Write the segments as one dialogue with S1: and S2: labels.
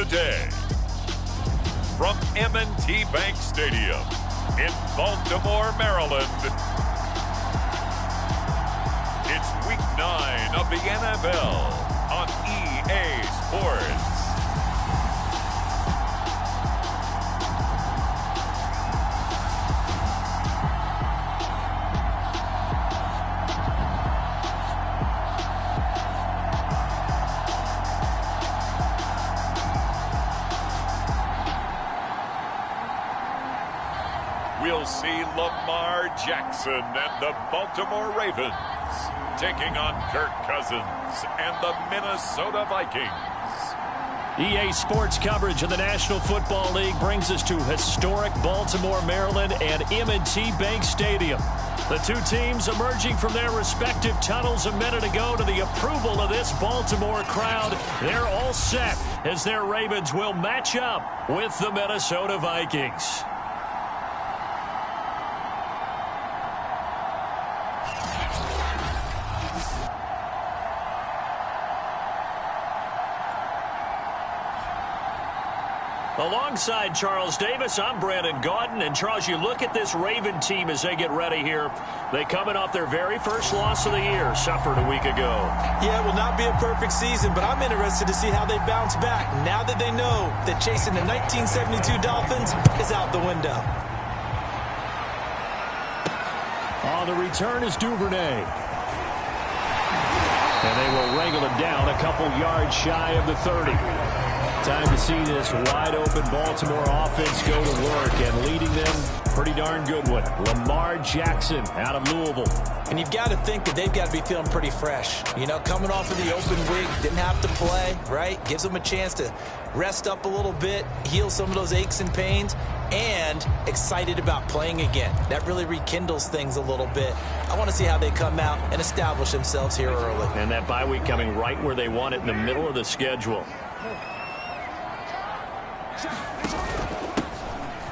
S1: today. From M&T Bank Stadium in Baltimore, Maryland, it's Week 9 of the NFL on EA Sports. We'll see Lamar Jackson and the Baltimore Ravens taking on Kirk Cousins and the Minnesota Vikings.
S2: EA Sports coverage of the National Football League brings us to historic Baltimore, Maryland and M&T Bank Stadium. The two teams emerging from their respective tunnels a minute ago to the approval of this Baltimore crowd. They're all set as their Ravens will match up with the Minnesota Vikings. Alongside Charles Davis, I'm Brandon Gaudin. And Charles, you look at this Raven team as they get ready here. They coming off their very first loss of the year, suffered a week ago.
S3: Yeah, it will not be a perfect season, but I'm interested to see how they bounce back now that they know that chasing the 1972 Dolphins is out the window.
S2: On the return is Duvernay. And they will wrangle him down a couple yards shy of the 30. Time to see this wide-open Baltimore offense go to work, and leading them, pretty darn good one, Lamar Jackson out of Louisville.
S3: And you've got to think that they've got to be feeling pretty fresh. You know, coming off of the open week, didn't have to play, right? Gives them a chance to rest up a little bit, heal some of those aches and pains, and excited about playing again. That really rekindles things a little bit. I want to see how they come out and establish themselves here early.
S2: And that bye week coming right where they want it, in the middle of the schedule.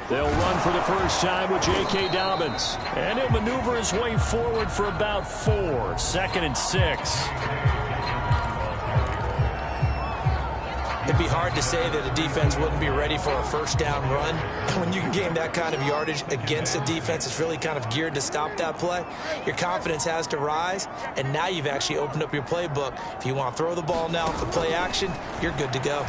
S2: They'll run for the first time with J.K. Dobbins. And he'll maneuver his way forward for about 4. 2nd and 6.
S3: It'd be hard to say that a defense wouldn't be ready for a first down run. When you can gain that kind of yardage against a defense that's really kind of geared to stop that play, your confidence has to rise, and now you've actually opened up your playbook. If you want to throw the ball now for play action, you're good to go.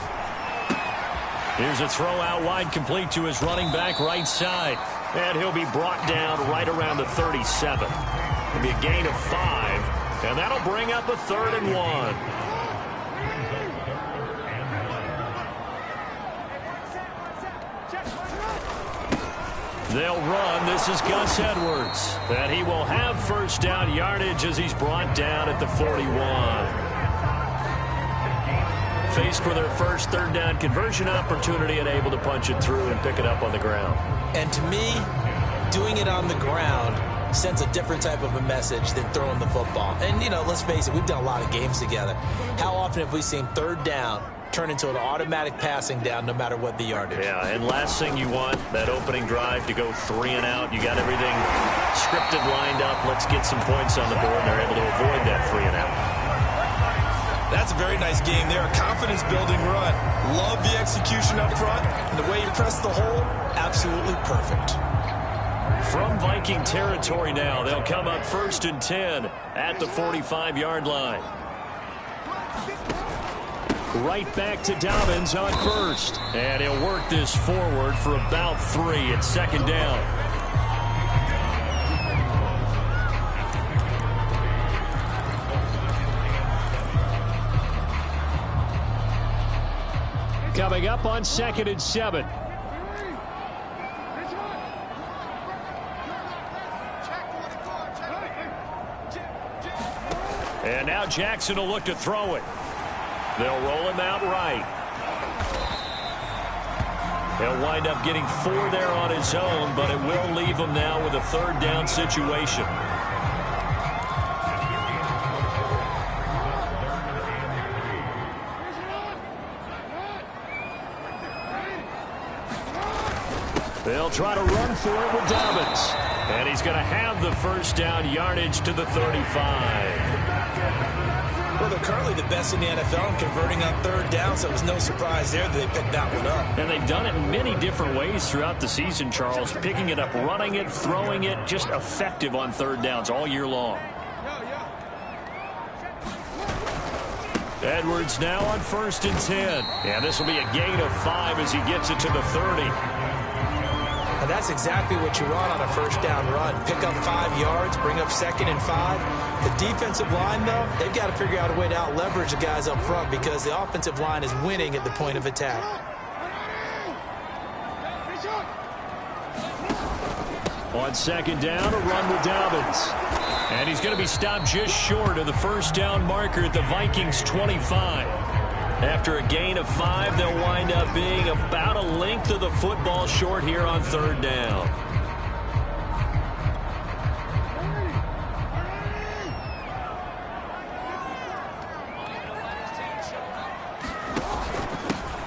S2: Here's a throw out wide, complete to his running back right side. And he'll be brought down right around the 37. It'll be a gain of 5. And that'll bring up a 3rd and 1. They'll run. This is Gus Edwards. And he will have first down yardage as he's brought down at the 41. Faced for their first 3rd down conversion opportunity and able to punch it through and pick it up on the ground.
S3: And to me, doing it on the ground sends a different type of a message than throwing the football. And, you know, let's face it, we've done a lot of games together. How often have we seen 3rd down turn into an automatic passing down no matter what the yardage?
S2: Yeah, and last thing you want, that opening drive to go 3 and out. You got everything scripted, lined up. Let's get some points on the board. And they're able to avoid that 3 and out.
S3: That's a very nice game there. A confidence-building run. Love the execution up front. And the way you press the hole, absolutely perfect.
S2: From Viking territory now, they'll come up 1st and 10 at the 45-yard line. Right back to Dobbins on 1st. And he'll work this forward for about 3 at 2nd down. Coming up on 2nd and 7. And now Jackson will look to throw it. They'll roll him out right. He'll wind up getting 4 there on his own, but it will leave him now with a 3rd down situation. They'll try to run for it with Dobbins. And he's going to have the first down yardage to the 35.
S3: they're currently the best in the NFL in converting on third down, so it was no surprise there that they picked that one up.
S2: And they've done it in many different ways throughout the season, Charles. Picking it up, running it, throwing it, just effective on third downs all year long. Edwards now on 1st and 10. And this will be a gain of 5 as he gets it to the 30.
S3: And that's exactly what you want on a first down run. Pick up 5 yards, bring up 2nd and 5. The defensive line, though, they've got to figure out a way to out-leverage the guys up front because the offensive line is winning at the point of attack.
S2: On 2nd down, a run with Dobbins. And he's going to be stopped just short of the first down marker at the Vikings 25. After a gain of 5, they'll wind up being about a length of the football short here on 3rd down.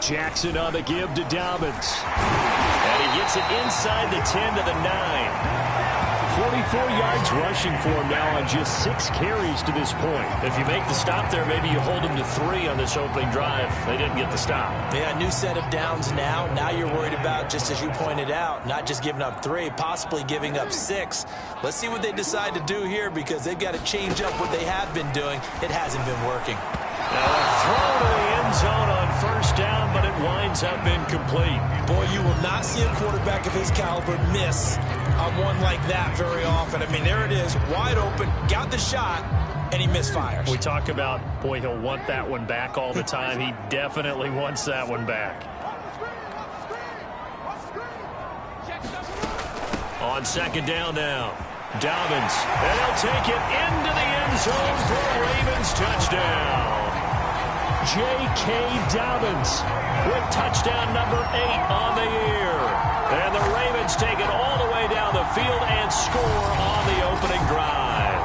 S2: Jackson on the give to Dobbins. And he gets it inside the 10 to the 9. 44 yards rushing for him now on just 6 carries to this point. If you make the stop there, maybe you hold him to 3 on this opening drive. They didn't get the stop.
S3: Yeah, new set of downs now. Now you're worried about, just as you pointed out, not just giving up 3, possibly giving up 6. Let's see what they decide to do here because they've got to change up what they have been doing. It hasn't been working.
S2: Now a throw to the end zone on 1st down, but it winds up incomplete.
S3: Boy, you will not see a quarterback of his caliber miss on one like that very often. I mean, there it is, wide open, got the shot, and he misfires.
S2: We talk about, boy, he'll want that one back all the time. He definitely wants that one back. On 2nd down now, Dobbins, and he'll take it into the end zone for a Ravens touchdown. J.K. Dobbins with touchdown number 8 on the year. And the Ravens take it all the way down the field and score on the opening drive.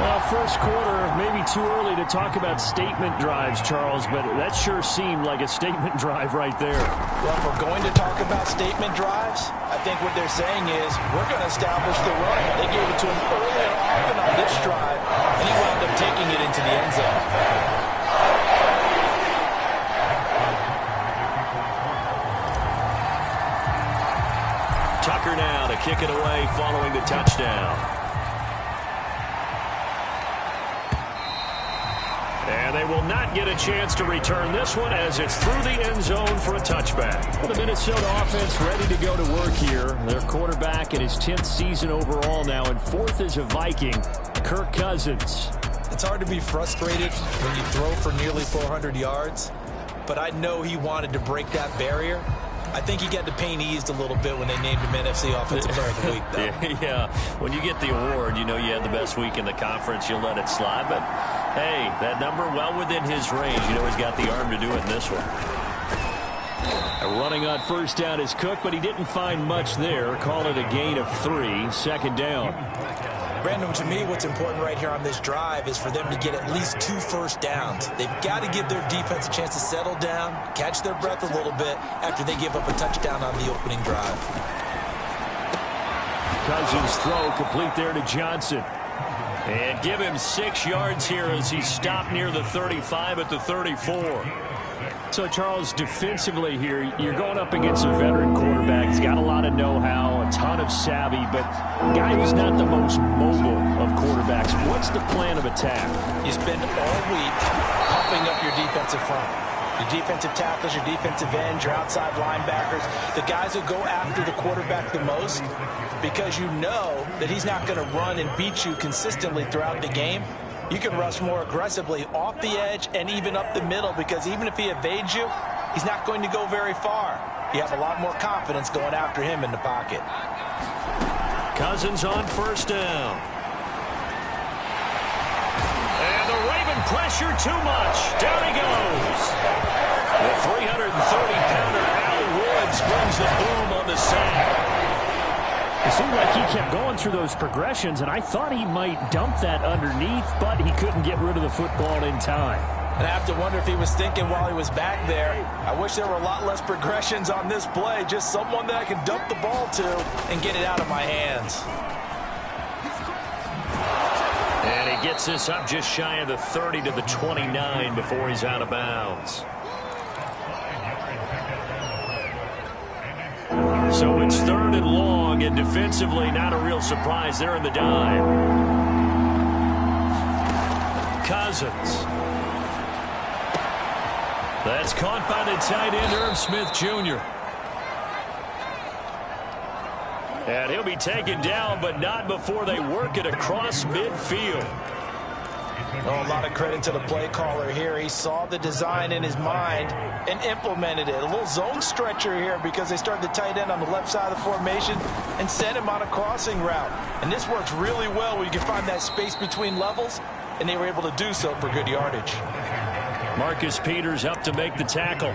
S2: Well, first quarter, maybe too early to talk about statement drives, Charles, but that sure seemed like a statement drive right there.
S3: Well, if we're going to talk about statement drives, I think what they're saying is we're going to establish the run. They gave it to him early and often on this drive, and he wound up taking it into the end zone.
S2: Tucker now to kick it away following the touchdown. And they will not get a chance to return this one as it's through the end zone for a touchback. Well, the Minnesota offense ready to go to work here. Their quarterback in his 10th season overall now, and 4th as a Viking, Kirk Cousins.
S3: It's hard to be frustrated when you throw for nearly 400 yards, but I know he wanted to break that barrier. I think he got the pain eased a little bit when they named him NFC Offensive Player of the Week, though.
S2: Yeah, when you get the award, you know you had the best week in the conference, you'll let it slide. But, hey, that number well within his range. You know he's got the arm to do it in this one. Running on 1st down is Cook, but he didn't find much there. Call it a gain of 3, 2nd down.
S3: Brandon, to me, what's important right here on this drive is for them to get at least 2 first downs. They've got to give their defense a chance to settle down, catch their breath a little bit after they give up a touchdown on the opening drive.
S2: Cousins throw complete there to Johnson. And give him 6 yards here as he's stopped near the 35 at the 34. So, Charles, defensively here, you're going up against a veteran quarterback. He's got a lot of know-how, a ton of savvy, but a guy who's not the most mobile of quarterbacks. What's the plan of attack?
S3: You spend all week pumping up your defensive front. Your defensive tackles, your defensive ends, your outside linebackers, the guys who go after the quarterback the most, because you know that he's not going to run and beat you consistently throughout the game. You can rush more aggressively off the edge and even up the middle, because even if he evades you, he's not going to go very far. You have a lot more confidence going after him in the pocket.
S2: Cousins on 1st down. And the Raven pressure too much. Down he goes. The 330-pounder Al Woods brings the boom on the sack. It seemed like he kept going through those progressions, and I thought he might dump that underneath, but he couldn't get rid of the football in time.
S3: And I have to wonder if he was thinking while he was back there, I wish there were a lot less progressions on this play, just someone that I can dump the ball to and get it out of my hands.
S2: And he he gets this up just shy of the 30 to the 29 before he's out of bounds. So it's 3rd and long, and defensively not a real surprise. They're in the dive. Cousins. That's caught by the tight end, Irv Smith Jr. And he'll be taken down, but not before they work it across midfield.
S3: Oh, a lot of credit to the play caller here. He saw the design in his mind and implemented it. A little zone stretcher here because they started the tight end on the left side of the formation and sent him on a crossing route. And this works really well where you can find that space between levels, and they were able to do so for good yardage.
S2: Marcus Peters up to make the tackle.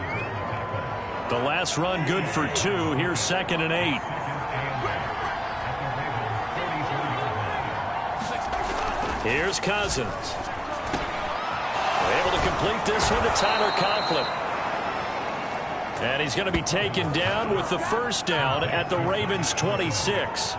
S2: The last run good for 2. Here's 2nd and 8. Here's Cousins. We're able to complete this one to Tyler Conklin. And he's going to be taken down with the first down at the Ravens' 26.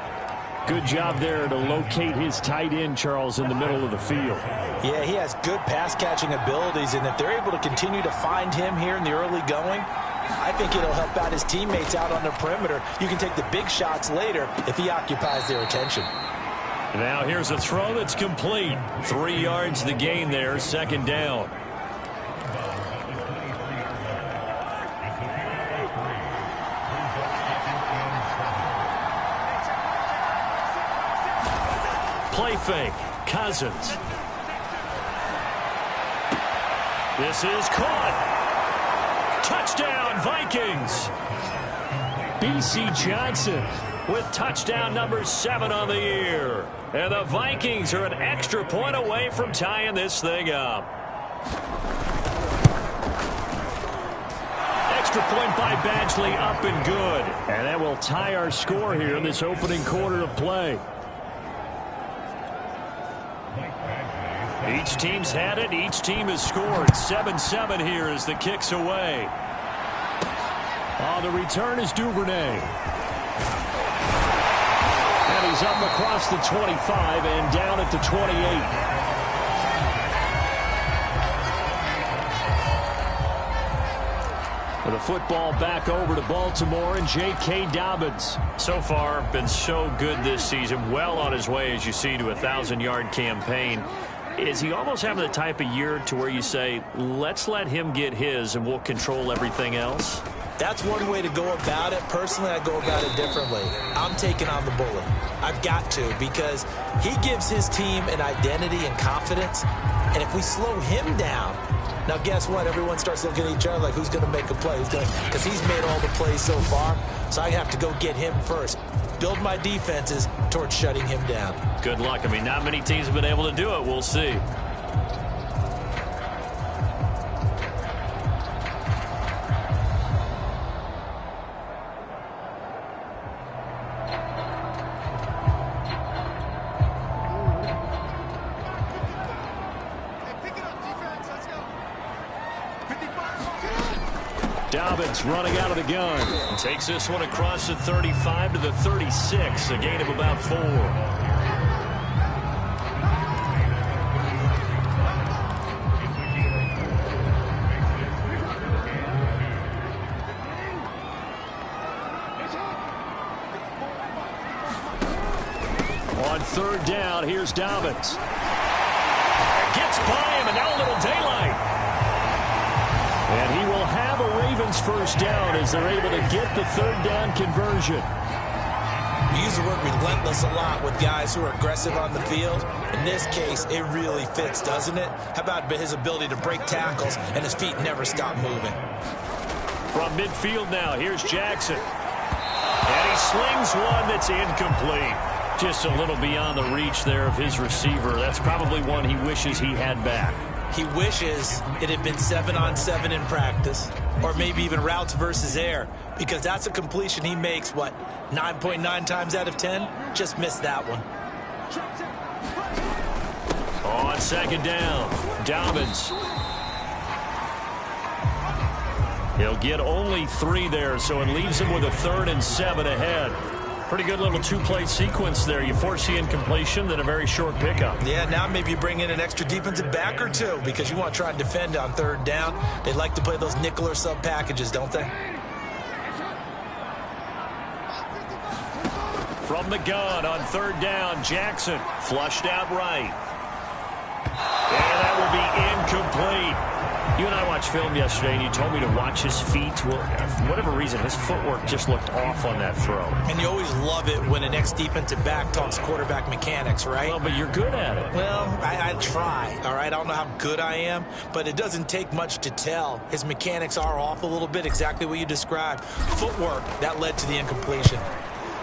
S2: Good job there to locate his tight end, Charles, in the middle of the field.
S3: Yeah, he has good pass-catching abilities, and if they're able to continue to find him here in the early going, I think it'll help out his teammates out on the perimeter. You can take the big shots later if he occupies their attention.
S2: Now here's a throw that's complete. 3 yards the gain there, 2nd down. Play fake. Cousins. This is caught. Touchdown, Vikings. B.C. Johnson with touchdown number 7 on the year. And the Vikings are an extra point away from tying this thing up. Extra point by Badgley, up and good. And that will tie our score here in this opening quarter of play. Each team's had it. Each team has scored. 7-7 here as the kick's away. On the return is Duvernay. And he's up across the 25 and down at the 28. The football back over to Baltimore and J.K. Dobbins. So far, been so good this season. Well on his way, as you see, to a 1,000-yard campaign. Is he almost having the type of year to where you say, let's let him get his and we'll control everything else?
S3: That's one way to go about it. Personally, I go about it differently. I'm taking on the bullet. I've got to, because he gives his team an identity and confidence. And if we slow him down, now guess what? Everyone starts looking at each other like, who's going to make a play? Because he's made all the plays so far. So I have to go get him first. Build my defenses towards shutting him down. Good luck. I mean, not many teams have been able to do it. We'll see. Dobbins running out of the gun. Takes this one across the 35 to the 36. A gain of about 4. On 3rd down, here's Dobbins. Gets by him, and now a little daylight. And he will have a Ravens first down as they're able to get the 3rd down conversion. We use the word relentless a lot with guys who are aggressive on the field. In this case, it really fits, doesn't it? How about his ability to break tackles and his feet never stop moving? From midfield now, here's Jackson. And he slings one that's incomplete. Just a little beyond the reach there of his receiver. That's probably one he wishes he had back. He wishes it had been 7-on-7 in practice, or maybe even routes versus air, because that's a completion he makes, 9.9 times out of 10? Just missed that one. On 2nd down, Dobbins. He'll get only 3 there, so it leaves him with a 3rd and 7 ahead.
S2: Pretty good little two-play sequence there. You force the incompletion, then a very short pickup.
S3: Yeah, now maybe you bring in an extra defensive back or two because you want to try and defend on third down. They like to play those nickel or sub packages, don't they?
S2: From the gun on third down, Jackson flushed out right. And that will be incomplete. You and I watched film yesterday, and you told me to watch his feet. Well, for whatever reason, his footwork just looked off on that throw.
S3: And you always love it when an ex-defensive back talks quarterback mechanics, right?
S2: Well, but you're good at it.
S3: Well, I try, all right? I don't know how good I am, but it doesn't take much to tell. His mechanics are off a little bit, exactly what you described. Footwork, that led to the incompletion.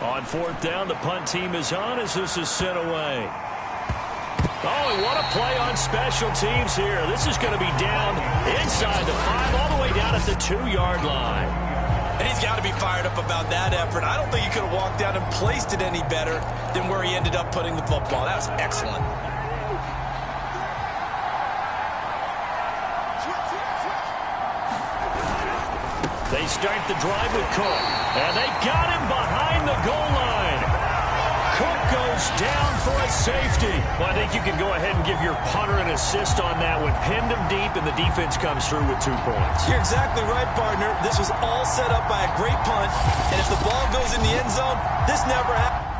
S2: On fourth down, the punt team is on as this is sent away. Oh, and what a play on special teams here. This is going to be down inside the 5, all the way down at the 2-yard line.
S3: And he's got to be fired up about that effort. I don't think he could have walked down and placed it any better than where he ended up putting the football. That was excellent.
S2: They start the drive with Cook, and they got him behind the goal line. Cook goes down for a safety. Well, I think you can go ahead and give your punter an assist on that one. Pinned him deep, and the defense comes through with 2 points.
S3: You're exactly right, partner. This was all set up by a great punt, and if the ball goes in the end zone, this never happens.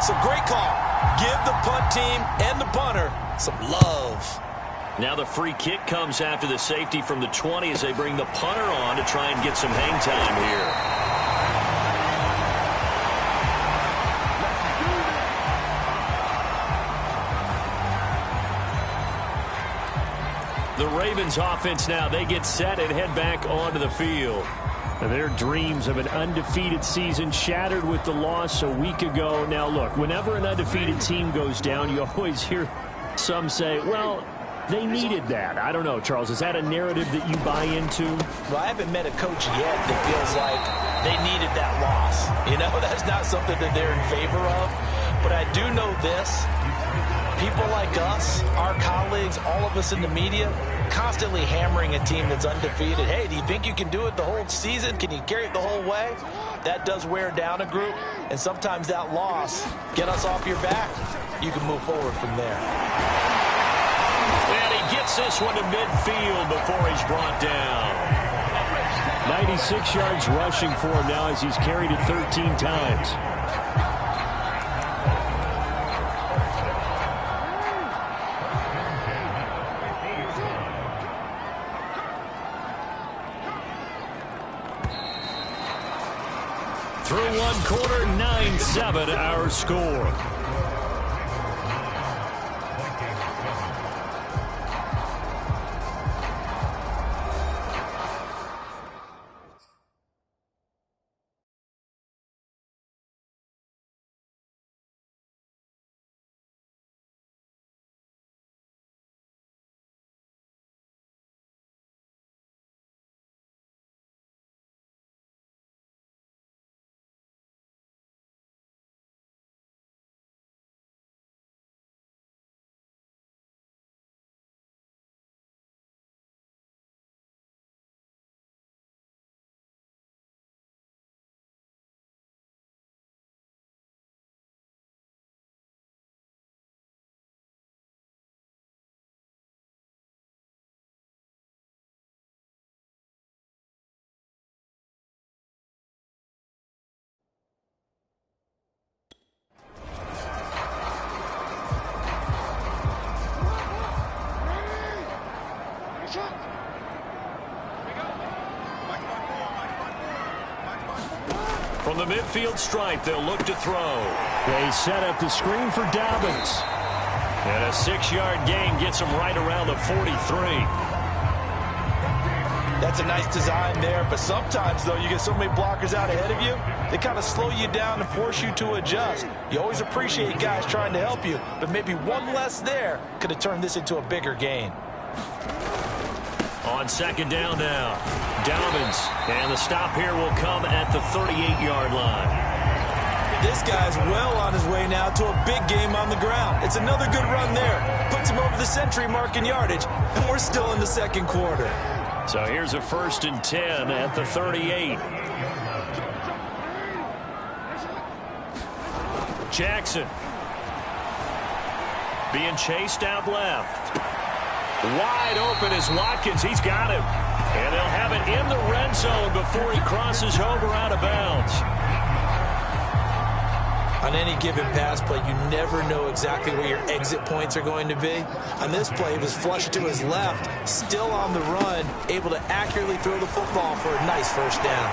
S3: So great call. Give the punt team and the punter some love.
S2: Now the free kick comes after the safety from the 20 as they bring the punter on to try and get some hang time here. The Ravens offense now, they get set and head back onto the field. And their dreams of an undefeated season shattered with the loss a week ago. Now look, whenever an undefeated team goes down, you always hear some say, well, they needed that. I don't know, Charles. Is that a narrative that you buy into?
S3: Well, I haven't met a coach yet that feels like they needed that loss. You know, that's not something that they're in favor of. But I do know this. People like us, our colleagues, all of us in the media, constantly hammering a team that's undefeated. Hey, do you think you can do it the whole season? Can you carry it the whole way? That does wear down a group. And sometimes that loss, get us off your back, you can move forward from there.
S2: And he gets this one to midfield before he's brought down. 96 yards rushing for him now as he's carried it 13 times. Through one quarter, 9-7 our score. From the midfield stripe, they'll look to throw. They set up the screen for Dobbins. And a 6-yard gain gets them right around the 43.
S3: That's a nice design there, but sometimes, though, you get so many blockers out ahead of you, they kind of slow you down and force you to adjust. You always appreciate guys trying to help you, but maybe one less there could have turned this into a bigger gain.
S2: On second down now, Dobbins, and the stop here will come at the 38-yard line.
S3: This guy's well on his way now to a big game on the ground. It's another good run there. Puts him over the century mark in yardage, and we're still in the second quarter.
S2: So here's a 1st and 10 at the 38. Jackson being chased out left. Wide open is Watkins. He's got him. And they'll have it in the red zone before he crosses over out of bounds.
S3: On any given pass play, you never know exactly where your exit points are going to be. On this play, he was flushed to his left, still on the run, able to accurately throw the football for a nice 1st down.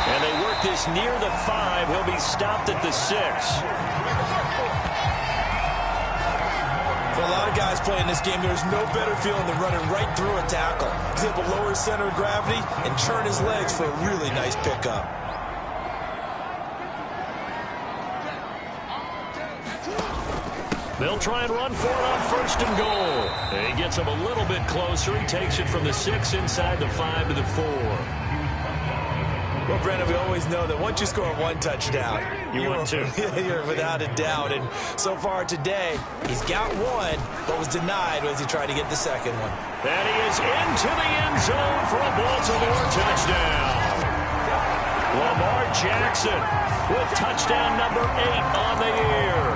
S2: And they work this near the 5. He'll be stopped at the 6.
S3: For a lot of guys playing this game, there's no better feeling than running right through a tackle. He's able to lower his center of gravity and churn his legs for a really nice pickup.
S2: They'll try and run for it on 1st and goal. And he gets him a little bit closer. He takes it from the 6 inside the 5 to the 4.
S3: Well, Brendan, we always know that once you score 1 touchdown,
S2: you're
S3: without a doubt. And so far today, he's got 1, but was denied as he tried to get the 2nd one.
S2: And he is into the end zone for a Baltimore touchdown. Lamar Jackson with touchdown number 8 on the year.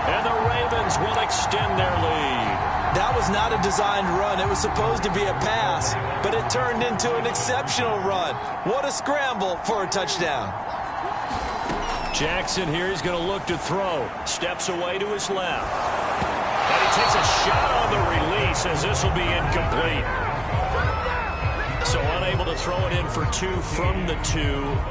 S2: And the Ravens will extend their lead.
S3: That was not a designed run. It was supposed to be a pass, but it turned into an exceptional run. What a scramble for a touchdown.
S2: Jackson here is going to look to throw. Steps away to his left. And he takes a shot on the release as this will be incomplete. So unable to throw it in for 2 from the 2.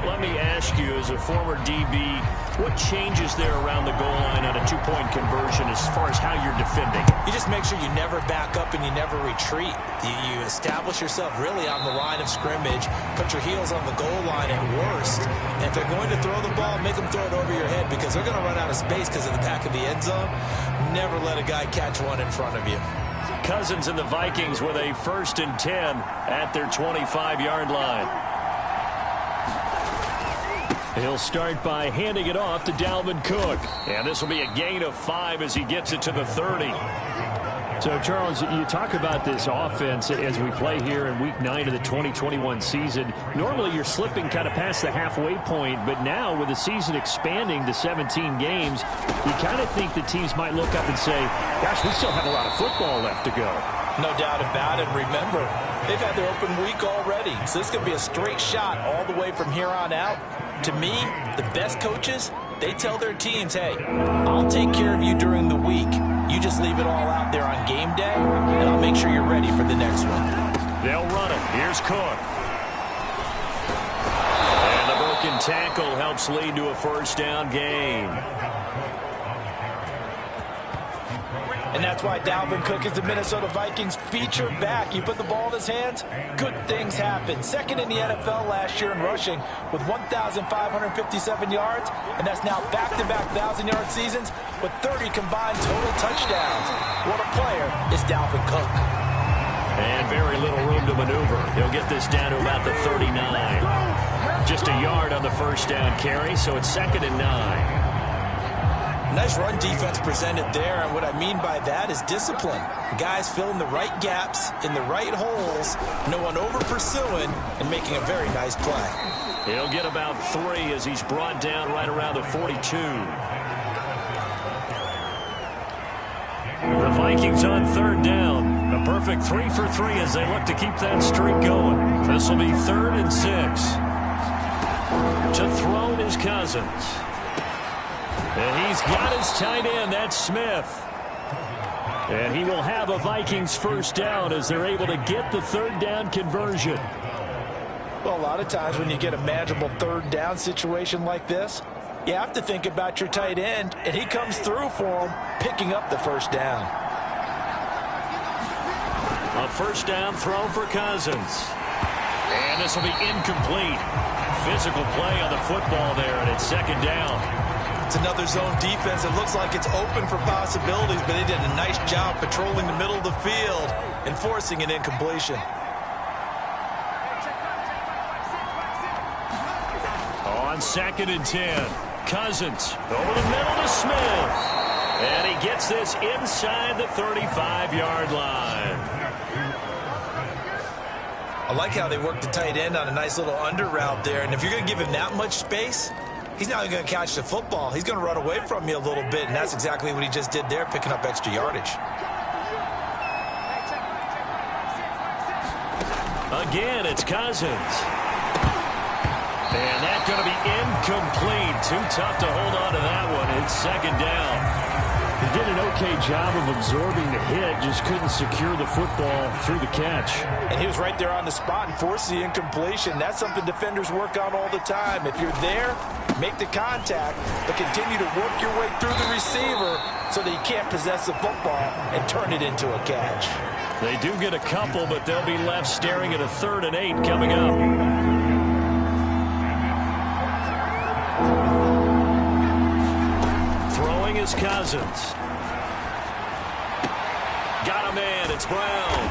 S2: Let me ask you, as a former DB, what changes there around the goal line on a 2-point conversion as far as how you're defending?
S3: You just make sure you never back up and you never retreat. You establish yourself really on the line of scrimmage, put your heels on the goal line at worst. And if they're going to throw the ball, make them throw it over your head because they're going to run out of space because of the back of the end zone. Never let a guy catch one in front of you.
S2: Cousins and the Vikings with a 1st and 10 at their 25-yard line. He'll start by handing it off to Dalvin Cook. And this will be a gain of 5 as he gets it to the 30.
S4: So, Charles, you talk about this offense as we play here in Week 9 of the 2021 season. Normally, you're slipping kind of past the halfway point, but now with the season expanding to 17 games, you kind of think the teams might look up and say, gosh, we still have a lot of football left to go.
S3: No doubt about it. Remember, they've had their open week already, so this is going to be a straight shot all the way from here on out. To me, the best coaches, they tell their teams, hey, I'll take care of you during the week. You just leave it all out there on game day, and I'll make sure you're ready for the next one.
S2: They'll run it. Here's Cook. And the broken tackle helps lead to a 1st down gain.
S3: And that's why Dalvin Cook is the Minnesota Vikings feature back. You put the ball in his hands, good things happen. 2nd in the NFL last year in rushing with 1,557 yards, and that's now back-to-back 1,000-yard seasons with 30 combined total touchdowns. What a player is Dalvin Cook.
S2: And very little room to maneuver. He'll get this down to about the 39. Just a yard on the 1st down carry, so it's 2nd and 9.
S3: Nice run defense presented there, and what I mean by that is discipline. The guys filling the right gaps in the right holes, no one over-pursuing, and making a very nice play.
S2: He'll get about 3 as he's brought down right around the 42. The Vikings on 3rd down. A perfect 3 for 3 as they look to keep that streak going. This will be 3rd and 6. To throw is Cousins. And he's got his tight end. That's Smith. And he will have a Vikings 1st down as they're able to get the 3rd down conversion.
S3: Well, a lot of times when you get a manageable 3rd down situation like this, you have to think about your tight end, and he comes through for him, picking up the 1st down.
S2: A 1st down throw for Cousins. And this will be incomplete. Physical play on the football there, and it's 2nd down.
S3: It's another zone defense. It looks like it's open for possibilities, but they did a nice job patrolling the middle of the field and forcing an incompletion.
S2: On 2nd and 10, Cousins over the middle to Smith. And he gets this inside the 35-yard line.
S3: I like how they work the tight end on a nice little under route there. And if you're going to give him that much space, he's not going to catch the football. He's going to run away from you a little bit, and that's exactly what he just did there, picking up extra yardage.
S2: Again, it's Cousins. And that's going to be incomplete. Too tough to hold on to that one. It's second down.
S4: He did an okay job of absorbing the hit, just couldn't secure the football through the catch.
S3: And he was right there on the spot and forced the incompletion. That's something defenders work on all the time. If you're there, make the contact, but continue to work your way through the receiver so that he can't possess the football and turn it into a catch.
S2: They do get a couple, but they'll be left staring at a 3rd and 8 coming up. Throwing is Cousins. Got a man, it's Brown.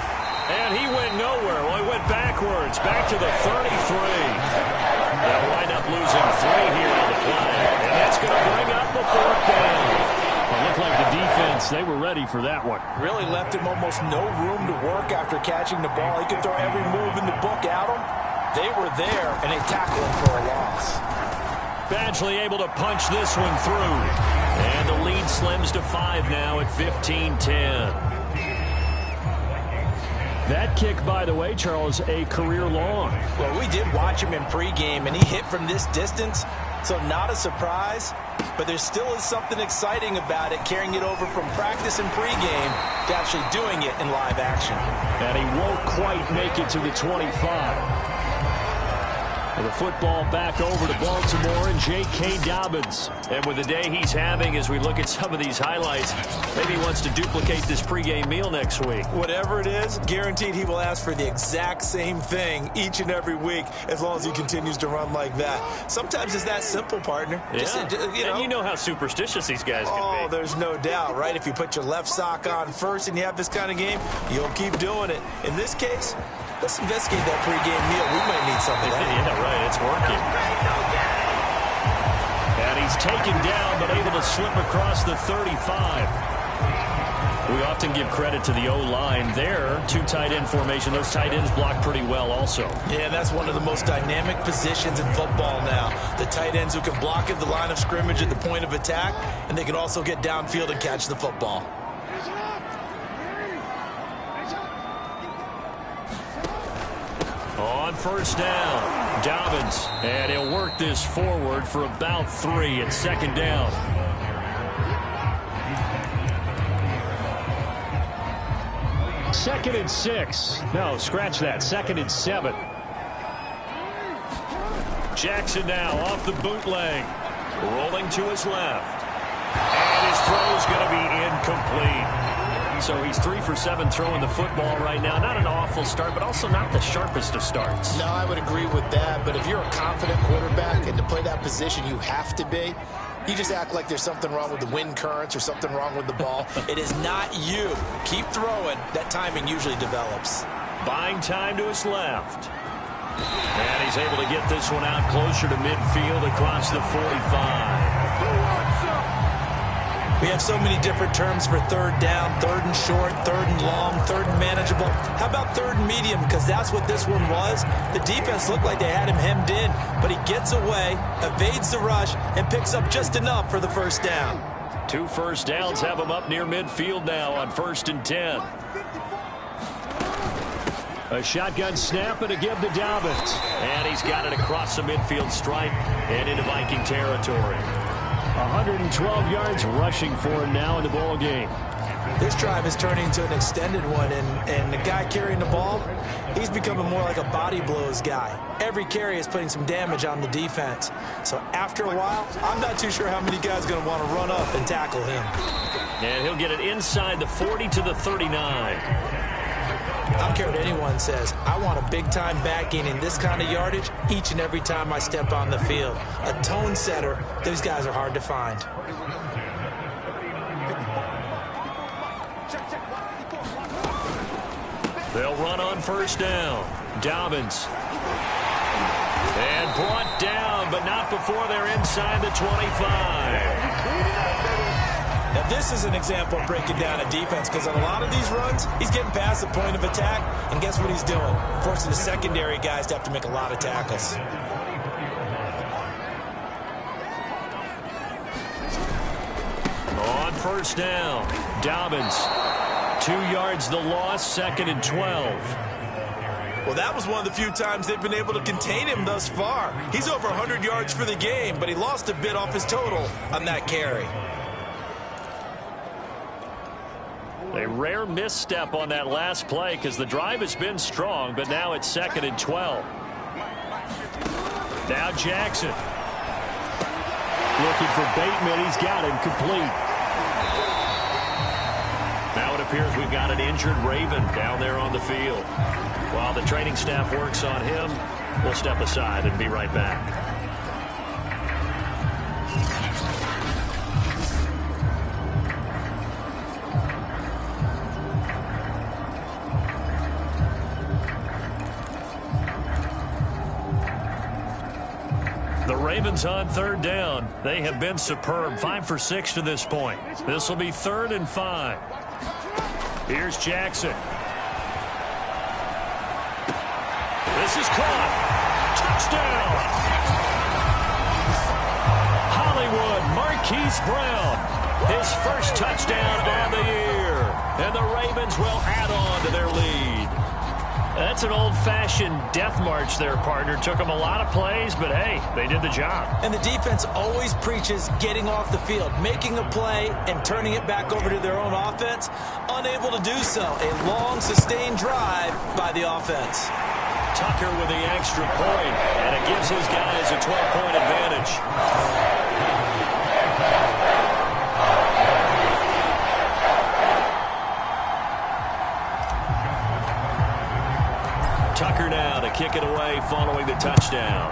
S2: And he went nowhere. Well, he went backwards, back to the 33. They'll wind up losing 3 here on the play. And that's going to bring up the 4th down.
S4: It looked like the defense, they were ready for that one.
S3: Really left him almost no room to work after catching the ball. He could throw every move in the book at him. They were there, and they tackled him for a loss.
S2: Badgley able to punch this one through. And the lead slims to 5 now at 15-10.
S4: That kick, by the way, Charles, a career long.
S3: Well, we did watch him in pregame, and he hit from this distance, so not a surprise. But there still is something exciting about it, carrying it over from practice and pregame to actually doing it in live action.
S4: And he won't quite make it to the 25. And the football back over to Baltimore and J.K. Dobbins.
S2: And with the day he's having, as we look at some of these highlights, maybe he wants to duplicate this pregame meal next week.
S3: Whatever it is, guaranteed he will ask for the exact same thing each and every week as long as he continues to run like that. Sometimes it's that simple, partner.
S2: Yeah.
S3: And
S2: you know how superstitious these guys can be.
S3: Oh, there's no doubt, right? If you put your left sock on first and you have this kind of game, you'll keep doing it. In this case, let's investigate that pregame meal. We might need something.
S2: Yeah, right. It's working. And he's taken down, but able to slip across the 35. We often give credit to the O-line there. 2 tight end formation. Those tight ends block pretty well also.
S3: Yeah, that's one of the most dynamic positions in football now. The tight ends who can block at the line of scrimmage at the point of attack, and they can also get downfield and catch the football.
S2: On 1st down, Dobbins, and he'll work this forward for about 3 at 2nd down.
S4: Second and 6. No, scratch that. 2nd and 7.
S2: Jackson now off the bootleg, rolling to his left. And his throw's going to be incomplete. So he's 3 for 7 throwing the football right now. Not an awful start, but also not the sharpest of starts.
S5: No, I would agree with that. But if you're a confident quarterback and to play that position, you have to be. You just act like there's something wrong with the wind currents or something wrong with the ball.
S3: It is not you. Keep throwing. That timing usually develops.
S2: Buying time to his left. And he's able to get this one out closer to midfield across the 45.
S3: We have so many different terms for 3rd down, 3rd and short, 3rd and long, 3rd and manageable. How about 3rd and medium? Because that's what this one was. The defense looked like they had him hemmed in, but he gets away, evades the rush, and picks up just enough for the 1st down.
S2: 2 first downs have him up near midfield now on 1st and 10.
S4: A shotgun snap and a give to Dobbins.
S2: And he's got it across the midfield stripe and into Viking territory.
S4: 112 yards rushing for him now in the ball game.
S3: This drive is turning into an extended one, and the guy carrying the ball, he's becoming more like a body blows guy. Every carry is putting some damage on the defense. So after a while, I'm not too sure how many guys are going to want to run up and tackle him.
S2: And he'll get it inside the 40 to the 39.
S3: I don't care what anyone says. I want a big-time back gaining this kind of yardage each and every time I step on the field. A tone setter, those guys are hard to find.
S2: They'll run on 1st down. Dobbins. And brought down, but not before they're inside the 25.
S3: Now, this is an example of breaking down a defense because on a lot of these runs, he's getting past the point of attack, and guess what he's doing? Forcing the secondary guys to have to make a lot of tackles.
S2: On first down, Dobbins. 2 yards the loss, 2nd and 12.
S3: Well, that was one of the few times they've been able to contain him thus far. He's over 100 yards for the game, but he lost a bit off his total on that carry.
S2: A rare misstep on that last play because the drive has been strong, but now it's 2nd and 12. Now Jackson.
S4: Looking for Bateman. He's got him complete.
S2: Now it appears we've got an injured Raven down there on the field. While the training staff works on him, we'll step aside and be right back. The Ravens on 3rd down. They have been superb. 5 for 6 to this point. This will be 3rd and 5. Here's Jackson. This is caught. Touchdown. Hollywood Marquise Brown. His first touchdown on the year. And the Ravens will add on to their lead. That's an old-fashioned death march there, partner. Took them a lot of plays, but, hey, they did the job.
S3: And the defense always preaches getting off the field, making a play, and turning it back over to their own offense. Unable to do so. A long, sustained drive by the offense.
S2: Tucker with the extra point, and it gives his guys a 12-point advantage. Tucker now to kick it away following the touchdown.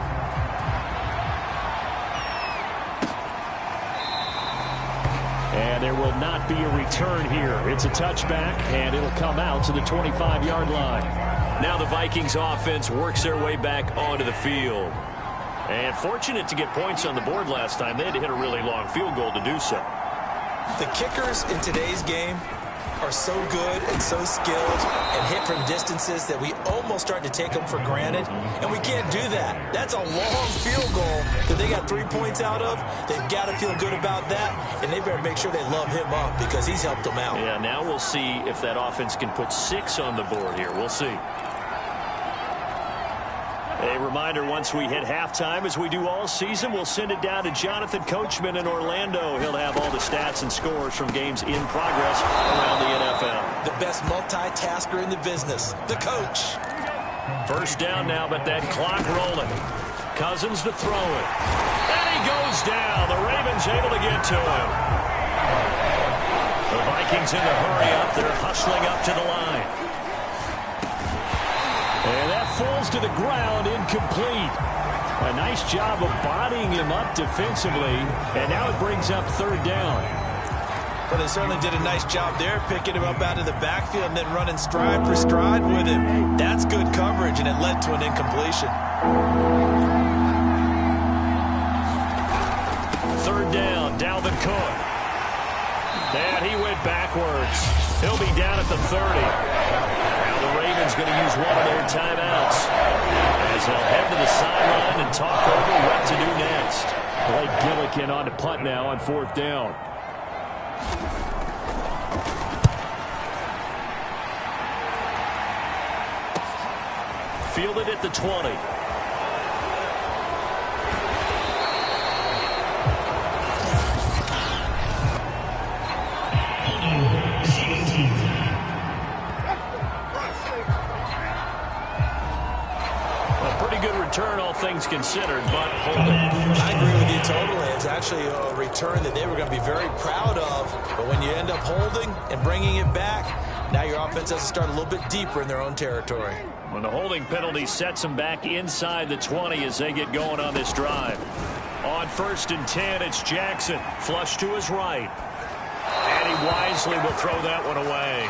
S4: And there will not be a return here. It's a touchback, and it'll come out to the 25-yard line.
S2: Now the Vikings offense works their way back onto the field. And fortunate to get points on the board last time. They had to hit a really long field goal to do so.
S3: The kickers in today's game are so good and so skilled and hit from distances that we almost start to take them for granted, and we can't do that. That's a long field goal that they got 3 points out of. They've got to feel good about that, and they better make sure they love him up because he's helped them out.
S2: Yeah, now we'll see if that offense can put 6 on the board here. We'll see. A reminder, once we hit halftime, as we do all season, we'll send it down to Jonathan Coachman in Orlando. He'll have all the stats and scores from games in progress around the NFL.
S3: The best multitasker in the business, the coach.
S2: First down now, but that clock rolling. Cousins to throw it. And he goes down. The Ravens able to get to him. The Vikings in the hurry up. They're hustling up to the line.
S4: And that falls to the ground, incomplete. A nice job of bodying him up defensively, and now it brings up 3rd down.
S3: But they certainly did a nice job there, picking him up out of the backfield and then running stride for stride with him. That's good coverage, and it led to an incompletion.
S2: 3rd down, Dalvin Cook. And he went backwards. He'll be down at the 30. The Ravens going to use one of their timeouts as they'll head to the sideline and talk over what to do next.
S4: Blake Gillikin on to punt now on 4th down.
S2: Fielded at the 20. Return, all things considered, but holding.
S3: I agree with you totally. It's actually a return that they were going to be very proud of. But when you end up holding and bringing it back, now your offense has to start a little bit deeper in their own territory.
S2: When the holding penalty sets them back inside the 20 as they get going on this drive. On 1st and 10, it's Jackson. Flush to his right. And he wisely will throw that one away.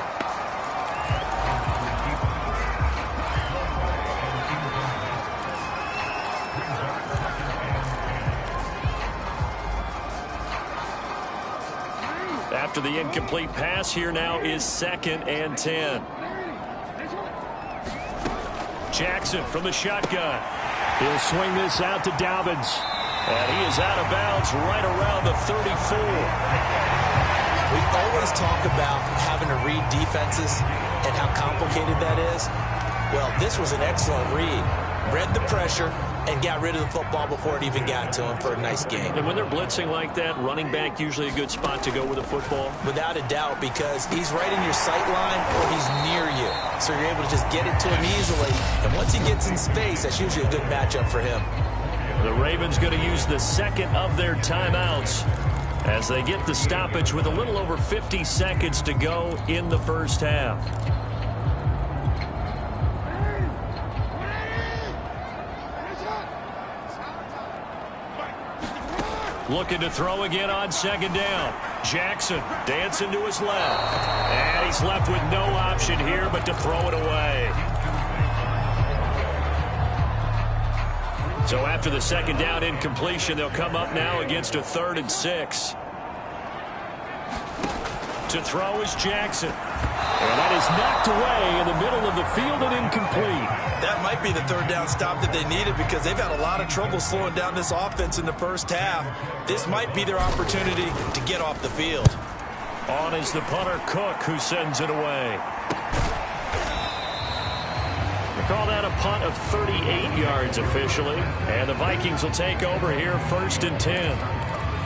S2: After the incomplete pass, here now is 2nd and 10. Jackson from the shotgun. He'll swing this out to Dobbins. And he is out of bounds right around the 34.
S3: We always talk about having to read defenses and how complicated that is. Well, this was an excellent read. Read the pressure and got rid of the football before it even got to him for a nice game.
S2: And when they're blitzing like that, running back usually a good spot to go with the football?
S3: Without a doubt, because he's right in your sight line or he's near you. So you're able to just get it to him easily. And once he gets in space, that's usually a good matchup for him.
S2: The Ravens going to use the second of their timeouts as they get the stoppage with a little over 50 seconds to go in the first half. Looking to throw again on 2nd down. Jackson dancing to his left. And he's left with no option here but to throw it away. So after the 2nd down incompletion, they'll come up now against a 3rd and 6. To throw is Jackson. And that is knocked away in the middle of the field and incomplete.
S3: That might be the 3rd down stop that they needed because they've had a lot of trouble slowing down this offense in the first half. This might be their opportunity to get off the field.
S2: On is the punter, Cook, who sends it away. We call that a punt of 38 yards officially. And the Vikings will take over here 1st and 10.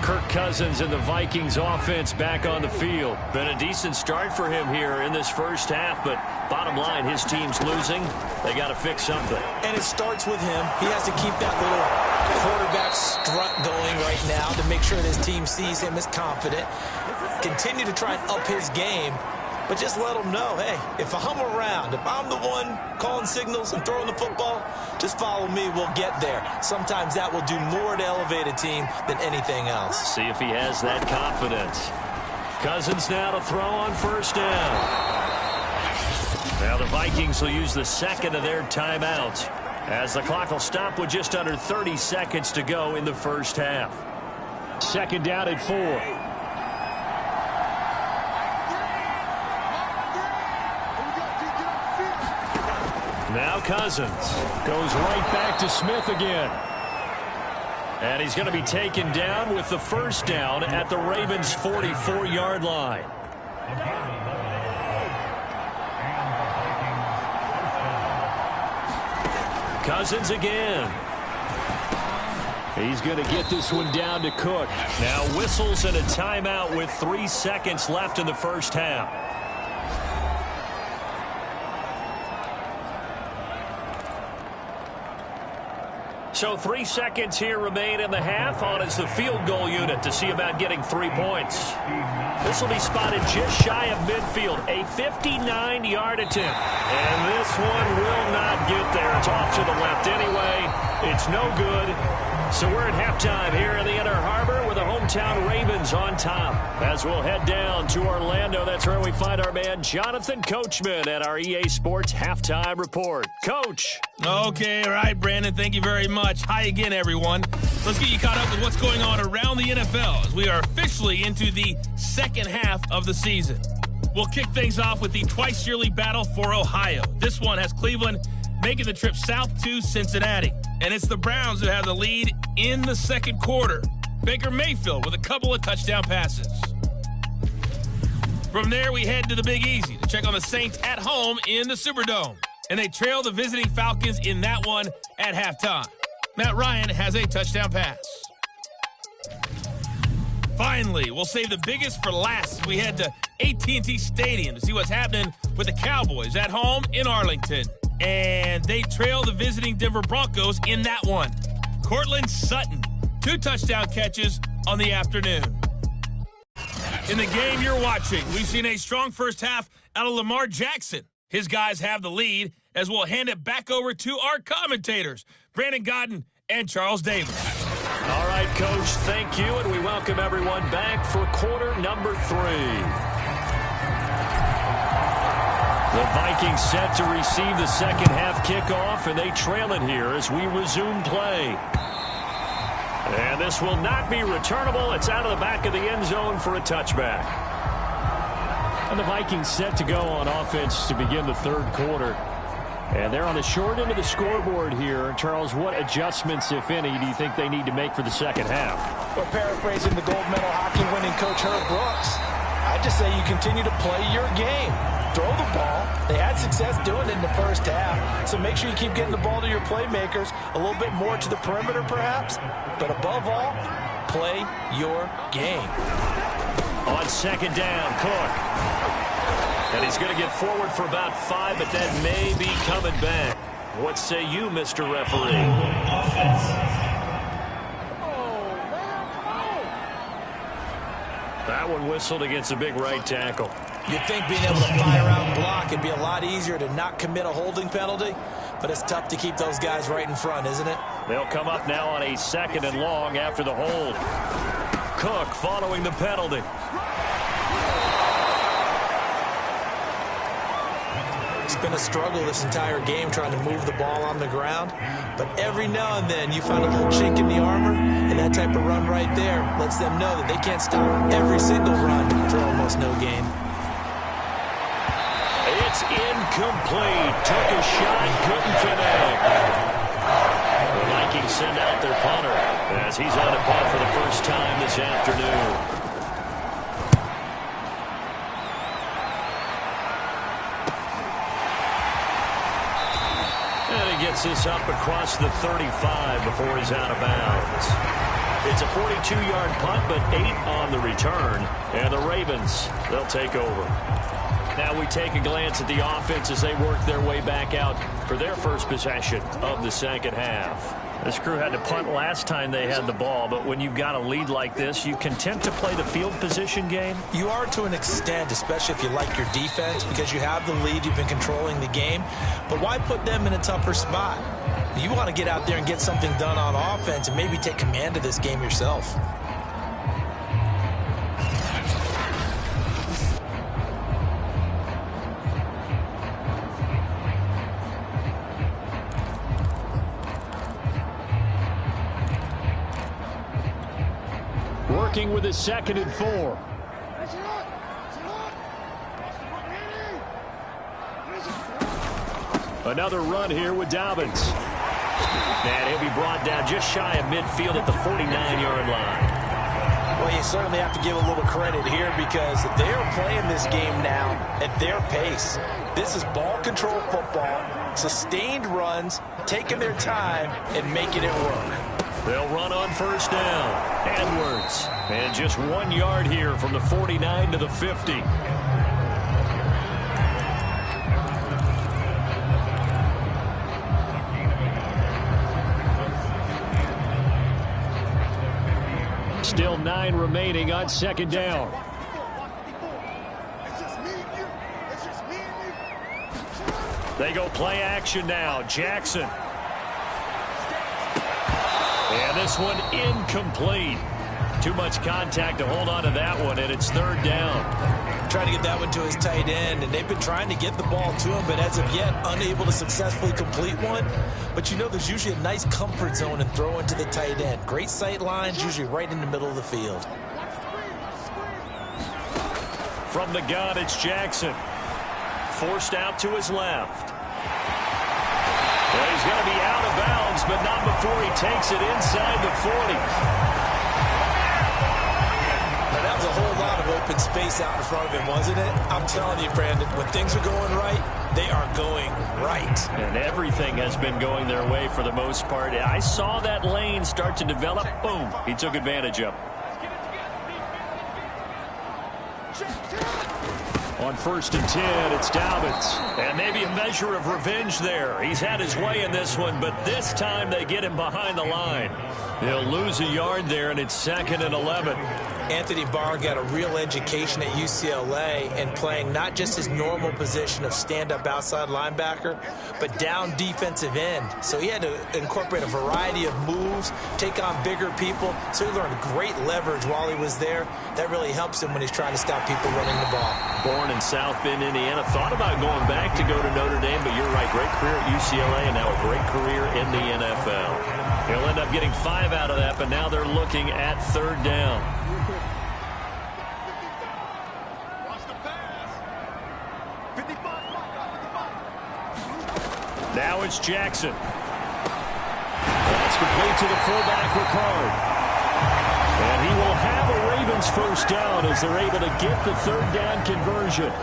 S2: Kirk Cousins and the Vikings offense back on the field. Been a decent start for him here in this first half, but bottom line, his team's losing. They got to fix something.
S3: And it starts with him. He has to keep that little quarterback strut going right now to make sure that his team sees him as confident. Continue to try and up his game, but just let him know, hey, if I'm around, if I'm the one calling signals and throwing the football, just follow me, we'll get there. Sometimes that will do more to elevate a team than anything else.
S2: See if he has that confidence. Cousins now to throw on 1st down. Now the Vikings will use the 2nd of their timeouts as the clock will stop with just under 30 seconds to go in the first half. 2nd down at 4. Now Cousins goes right back to Smith again. And he's going to be taken down with the 1st down at the Ravens' 44-yard line. Cousins again. He's going to get this one down to Cook. Now whistles and a timeout with 3 seconds left in the first half. So 3 seconds here remain in the half. On is the field goal unit to see about getting 3 points. This will be spotted just shy of midfield. A 59-yard attempt. And this one will not get there. It's off to the left anyway. It's no good. So we're at halftime here in the Inner Harbor with the hometown Ravens on top. As we'll head down to Orlando, that's where we find our man Jonathan Coachman at our EA Sports Halftime Report. Coach.
S6: Okay, all right, Brandon, thank you very much. Hi again, everyone. Let's get you caught up with what's going on around the NFL as we are officially into the second half of the season. We'll kick things off with the twice-yearly battle for Ohio. This one has Cleveland making the trip south to Cincinnati. And it's the Browns who have the lead in the second quarter. Baker Mayfield with a couple of touchdown passes. From there, we head to the Big Easy to check on the Saints at home in the Superdome. And they trail the visiting Falcons in that one at halftime. Matt Ryan has a touchdown pass. Finally, we'll save the biggest for last as we head to AT&T Stadium to see what's happening with the Cowboys at home in Arlington. And they trail the visiting Denver Broncos in that one. Cortland Sutton, 2 touchdown catches on the afternoon. In the game you're watching, we've seen a strong first half out of Lamar Jackson. His guys have the lead as we'll hand it back over to our commentators, Brandon Godden and Charles Davis.
S2: All right, Coach, thank you, and we welcome everyone back for quarter number 3. The Vikings set to receive the second half kickoff, and they trail it here as we resume play. And this will not be returnable. It's out of the back of the end zone for a touchback.
S4: And the Vikings set to go on offense to begin the third quarter. And they're on the short end of the scoreboard here. Charles, what adjustments, if any, do you think they need to make for the second half?
S3: Well, paraphrasing the gold medal hockey winning coach Herb Brooks, I just say you continue to play your game. Throw the ball. They had success doing it in the first half, so make sure you keep getting the ball to your playmakers, a little bit more to the perimeter perhaps, but above all, play your game.
S2: On second down, Cook. And he's going to get forward for about 5, but that may be coming back. What say you, Mr. Referee? That one whistled against a big right tackle.
S3: You'd think being able to fire out and block it'd be a lot easier to not commit a holding penalty, but it's tough to keep those guys right in front, isn't it?
S2: They'll come up now on a second and long after the hold. Cook following the penalty.
S3: It's been a struggle this entire game trying to move the ball on the ground, but every now and then you find a little chink in the armor, and that type of run right there lets them know that they can't stop every single run for almost no gain.
S2: It's incomplete. Took a shot, couldn't connect. The Vikings send out their punter as he's on a punt for the first time this afternoon. Gets this up across the 35 before he's out of bounds. It's a 42-yard punt, but 8 on the return. And the Ravens, they'll take over. Now we take a glance at the offense as they work their way back out for their first possession of the second half. This crew had to punt last time they had the ball, but when you've got a lead like this, you content to play the field position game?
S3: You are to an extent, especially if you like your defense, because you have the lead, you've been controlling the game. But why put them in a tougher spot? You want to get out there and get something done on offense and maybe take command of this game yourself.
S4: Working with a 2nd and 4. Another run here with Dobbins. And he'll be brought down just shy of midfield at the 49-yard line.
S3: Well, you certainly have to give a little credit here because they are playing this game now at their pace. This is ball control football, sustained runs, taking their time, and making it work.
S2: They'll run on first down. Edwards. And just 1 yard here from the 49 to the 50. Still 9 remaining on second down. They go play action now. Jackson. And this one incomplete. Too much contact to hold on to that one, and it's third down.
S3: Trying to get that one to his tight end, and they've been trying to get the ball to him, but as of yet, unable to successfully complete one. But you know there's usually a nice comfort zone and throw into the tight end. Great sight lines, usually right in the middle of the field.
S2: From the gun, it's Jackson. Forced out to his left. Well, he's going to be out of bounds, but not before he takes it inside the 40.
S3: That was a whole lot of open space out in front of him, wasn't it? I'm telling you, Brandon, when things are going right, they are going right.
S2: And everything has been going their way for the most part. I saw that lane start to develop. Boom. He took advantage of it. On 1st and 10, it's Dobbins. And maybe a measure of revenge there. He's had his way in this one, but this time they get him behind the line. They'll lose a yard there, and it's 2nd and 11.
S3: Anthony Barr got a real education at UCLA and playing not just his normal position of stand-up outside linebacker, but down defensive end. So he had to incorporate a variety of moves, take on bigger people. So he learned great leverage while he was there. That really helps him when he's trying to stop people running the ball.
S2: Born in South Bend, Indiana. Thought about going back to go to Notre Dame, but you're right. Great career at UCLA and now a great career in the NFL. He'll end up getting 5 out of that, but now they're looking at 3rd down. Now it's Jackson. That's complete to the fullback, Ricard. And he will have a Ravens first down as they're able to get the third down conversion.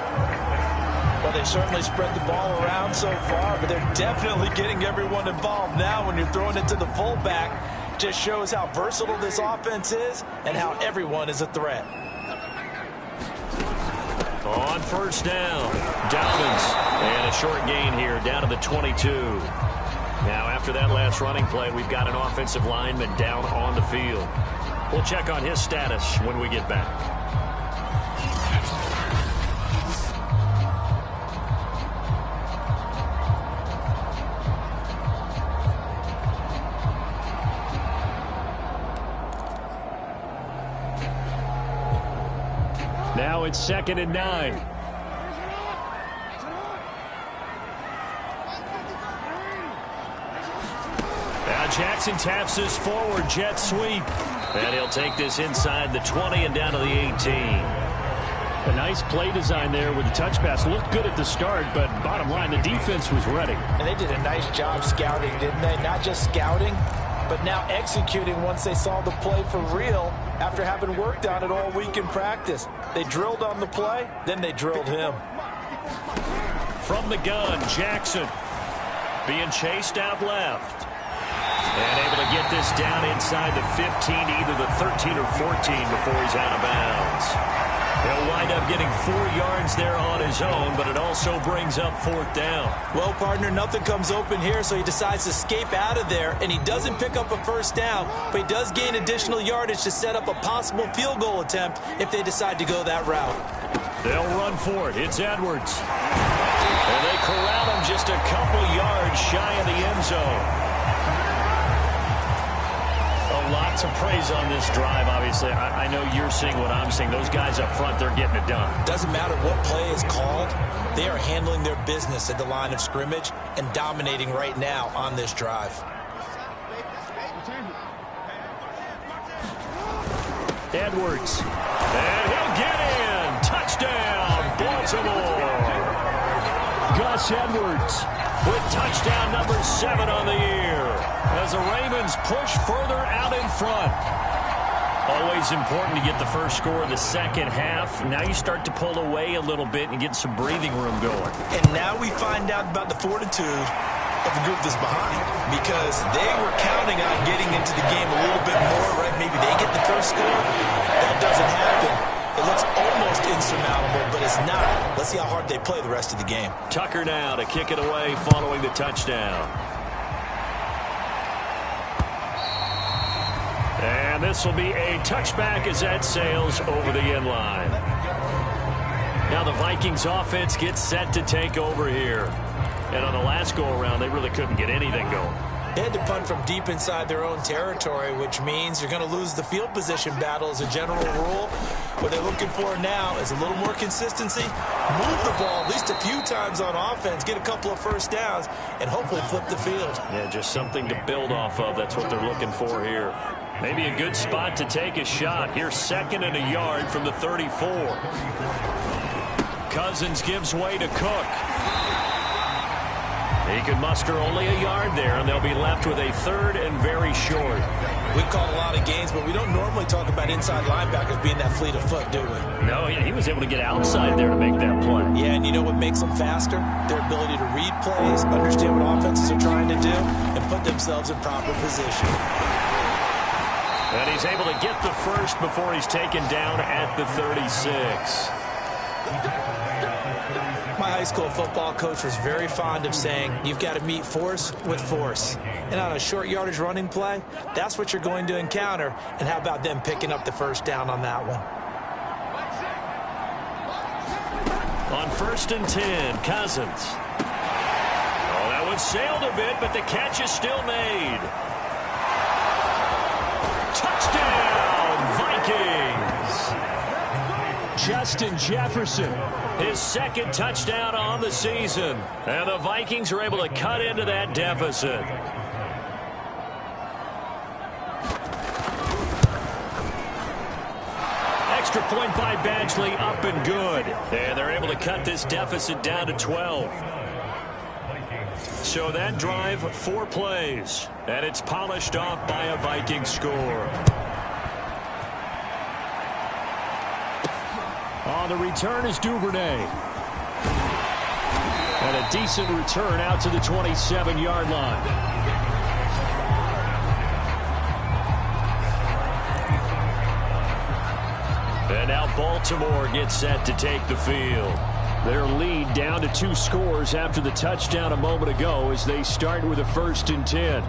S3: Well, they certainly spread the ball around so far, but they're definitely getting everyone involved now when you're throwing it to the fullback. Just shows how versatile this offense is and how everyone is a threat.
S2: On first down, Dobbins. And a short gain here down to the 22. Now, after that last running play, we've got an offensive lineman down on the field. We'll check on his status when we get back. Now it's 2nd and 9. Now Jackson taps his forward jet sweep. And he'll take this inside the 20 and down to the 18.
S4: A nice play design there with the touch pass. Looked good at the start, but bottom line, the defense was ready.
S3: And they did a nice job scouting, didn't they? Not just scouting, but now executing once they saw the play for real after having worked on it all week in practice. They drilled on the play, then they drilled him.
S2: From the gun, Jackson being chased out left. And able to get this down inside the 15, either the 13 or 14 before he's out of bounds. He'll wind up getting 4 yards there on his own, but it also brings up 4th down.
S3: Well, partner, nothing comes open here, so he decides to escape out of there, and he doesn't pick up a first down, but he does gain additional yardage to set up a possible field goal attempt if they decide to go that route.
S2: They'll run for it. It's Edwards. And they corral him just a couple yards shy of the end zone. Lots of praise on this drive, obviously. I know you're seeing what I'm seeing. Those guys up front, they're getting it done.
S3: Doesn't matter what play is called. They are handling their business at the line of scrimmage and dominating right now on this drive.
S2: Edwards. And he'll get in. Touchdown, Baltimore. Gus Edwards with touchdown number 7 on the year as the Ravens push further out in front. Always important to get the first score of the second half. Now you start to pull away a little bit and get some breathing room going.
S3: And now we find out about the fortitude of the group that's behind, because they were counting on getting into the game a little bit more, right? Maybe they get the first score. That doesn't happen. It looks almost insurmountable, but it's not. Let's see how hard they play the rest of the game.
S2: Tucker now to kick it away following the touchdown. And this will be a touchback as that sails over the end line. Now the Vikings offense gets set to take over here. And on the last go-around, they really couldn't get anything going.
S3: They had to punt from deep inside their own territory, which means you're going to lose the field position battle as a general rule. What they're looking for now is a little more consistency, move the ball at least a few times on offense, get a couple of first downs, and hopefully flip the field.
S2: Yeah, just something to build off of. That's what they're looking for here. Maybe a good spot to take a shot. Here's 2nd and a yard from the 34. Cousins gives way to Cook. He can muster only a yard there, and they'll be left with a 3rd and very short.
S3: We call a lot of games, but we don't normally talk about inside linebackers being that fleet of foot, do we?
S2: No, he was able to get outside there to make that play.
S3: Yeah, and you know what makes them faster? Their ability to read plays, understand what offenses are trying to do, and put themselves in proper position.
S2: And he's able to get the first before he's taken down at the 36.
S3: My high school football coach was very fond of saying, you've got to meet force with force. And on a short yardage running play, that's what you're going to encounter. And how about them picking up the first down on that one?
S2: On 1st and 10, Cousins. Oh, that one sailed a bit, but the catch is still made. Touchdown, Vikings! Justin Jefferson, his 2nd touchdown on the season. And the Vikings are able to cut into that deficit. Extra point by Badgley, up and good. And they're able to cut this deficit down to 12. So that drive, 4 plays, and it's polished off by a Viking score. On the return is Duvernay. And a decent return out to the 27-yard line. And now Baltimore gets set to take the field. Their lead down to 2 scores after the touchdown a moment ago as they start with a 1st and 10.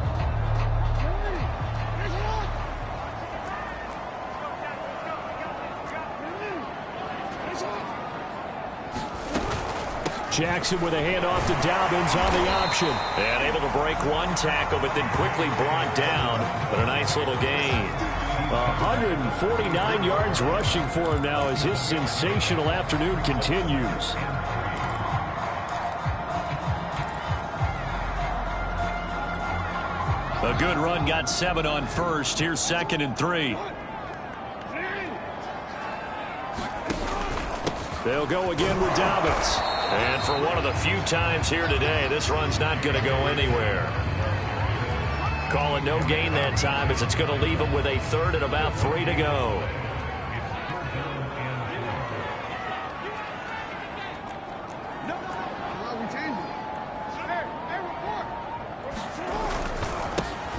S2: Jackson with a handoff to Dobbins on the option. And able to break 1 tackle, but then quickly brought down. But a nice little gain. 149 yards rushing for him now as his sensational afternoon continues. A good run, got 7 on first. Here's 2nd and 3. They'll go again with Dobbins. And for one of the few times here today, this run's not going to go anywhere. Call it no gain that time as it's going to leave him with a 3rd and about 3 to go.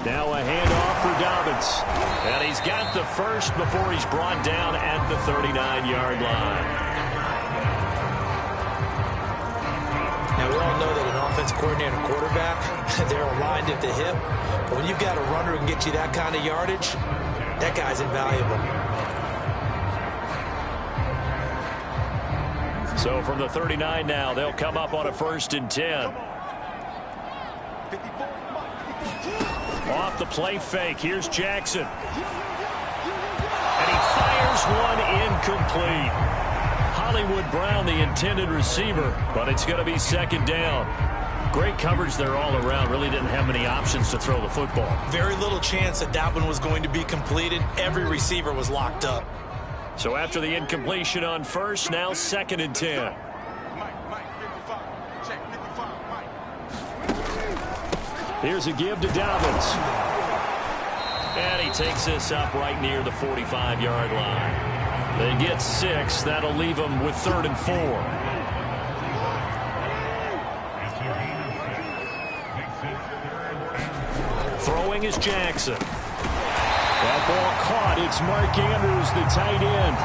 S2: Now a handoff for Dobbins. And he's got the first before he's brought down at the 39-yard line.
S3: Now, we all know that an offensive coordinator and a quarterback, they're aligned at the hip. But when you've got a runner who can get you that kind of yardage, that guy's invaluable.
S2: So from the 39 now, they'll come up on a 1st and 10. Off the play fake, here's Jackson. And he fires one incomplete. Hollywood Brown, the intended receiver, but it's going to be 2nd down. Great coverage there all around. Really didn't have many options to throw the football.
S3: Very little chance that one was going to be completed. Every receiver was locked up.
S2: So after the incompletion on 1st, now 2nd and 10. Here's a give to Dobbins. And he takes this up right near the 45-yard line. They get 6. That'll leave them with 3rd and 4. Throwing is Jackson. That ball caught. It's Mark Andrews, the tight end.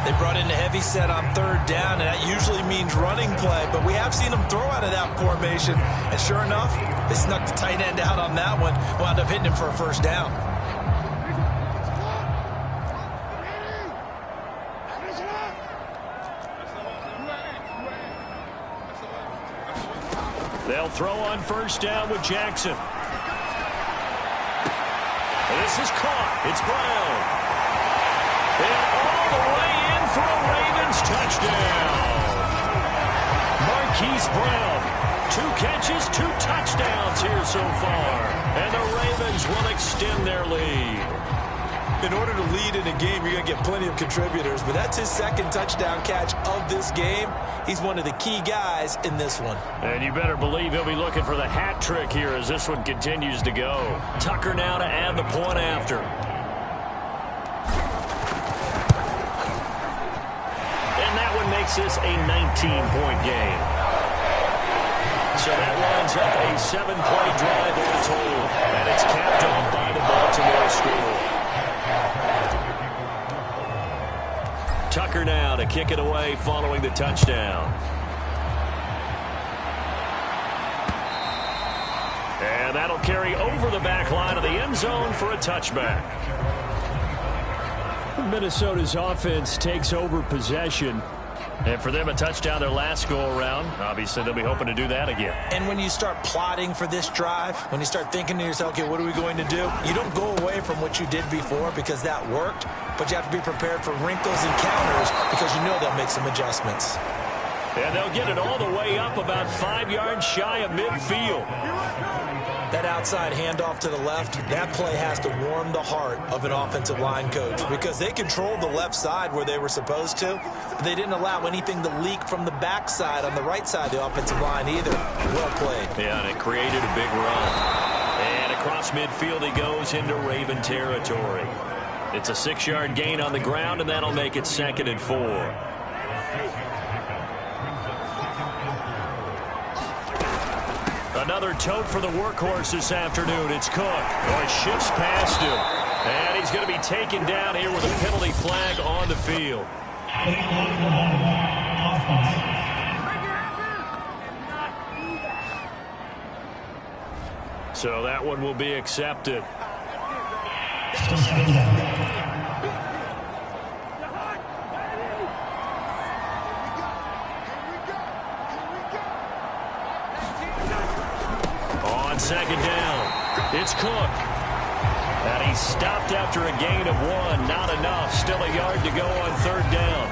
S3: They brought in a heavy set on 3rd down, and that usually means running play. But we have seen them throw out of that formation. And sure enough, they snuck the tight end out on that one. Wound up hitting him for a 1st down.
S2: They'll throw on 1st down with Jackson. This is caught. It's Brown. And all the way in for a Ravens touchdown. Marquise Brown. 2 catches, 2 touchdowns here so far. And the Ravens will extend their lead.
S3: In order to lead in a game, you're going to get plenty of contributors, but that's his 2nd touchdown catch of this game. He's one of the key guys in this one.
S2: And you better believe he'll be looking for the hat trick here as this one continues to go. Tucker now to add the point after. And that one makes this a 19-point game. So that lines up a 7-play drive all total. And it's capped off by the Baltimore score. Tucker now to kick it away following the touchdown. And that'll carry over the back line of the end zone for a touchback.
S4: Minnesota's offense takes over possession.
S2: And for them, a touchdown their last go-around. Obviously, they'll be hoping to do that again.
S3: And when you start plotting for this drive, when you start thinking to yourself, okay, what are we going to do? You don't go away from what you did before because that worked, but you have to be prepared for wrinkles and counters because you know they'll make some adjustments.
S2: And they'll get it all the way up about 5 yards shy of midfield.
S3: That outside handoff to the left, that play has to warm the heart of an offensive line coach because they controlled the left side where they were supposed to. But they didn't allow anything to leak from the backside on the right side of the offensive line either. Well played.
S2: Yeah, and it created a big run. And across midfield he goes into Raven territory. It's a 6-yard gain on the ground, and that'll make it 2nd and 4. Another tote for the workhorse this afternoon. It's Cook. Or shifts past him. And he's going to be taken down here with a penalty flag on the field. So that one will be accepted. On 2nd down, it's Cook. And he stopped after a gain of 1. Not enough. Still a yard to go on 3rd down.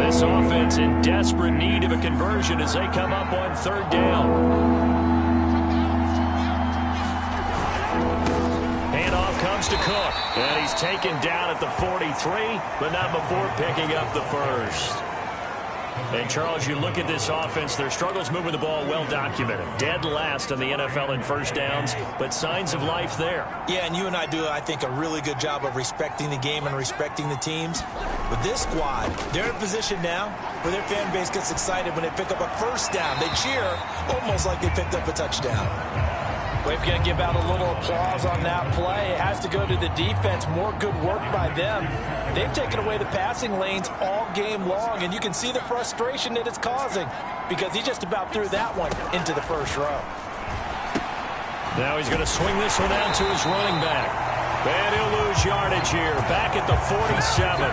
S2: This offense in desperate need of a conversion as they come up on 3rd down. Handoff comes to Cook. And he's taken down at the 43, but not before picking up the first. And, Charles, you look at this offense, their struggles moving the ball well documented. Dead last in the NFL in first downs, but signs of life there. Yeah, and you and I do, I think, a really good job of respecting the game and respecting the teams. But this squad, they're in a position now where their fan base gets excited when they pick up a first down. They cheer almost like they picked up a touchdown.
S7: We've got to give out a little applause on that play. It has to go to the defense. More good work by them. They've taken away the passing lanes all game long, and you can see the frustration that it's causing because he just about threw that one into the first row.
S2: Now he's going to swing this one out to his running back. And he'll lose yardage here, back at the 47.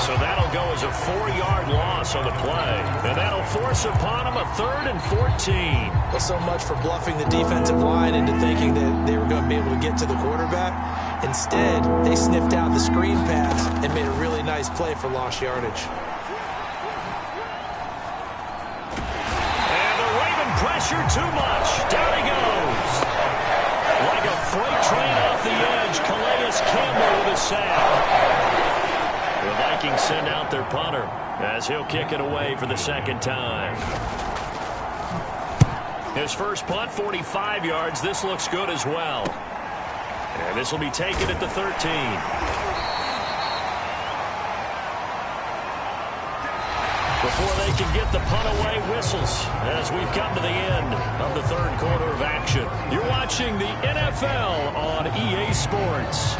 S2: So that'll go as a 4-yard loss on the play. And that'll force upon him a 3rd and 14.
S3: Well, so much for bluffing the defensive line into thinking that they were going to be able to get to the quarterback. Instead, they sniffed out the screen pass and made a really nice play for lost yardage.
S2: And the Raven pressure too much. Down he goes. Like a freight train off the edge, Calais Campbell with a sack. The Vikings send out their punter as he'll kick it away for the 2nd time. His first punt, 45 yards. This looks good as well. And this will be taken at the 13. Before they can get the punt away, whistles as we've come to the end of the 3rd quarter of action. You're watching the NFL on EA Sports.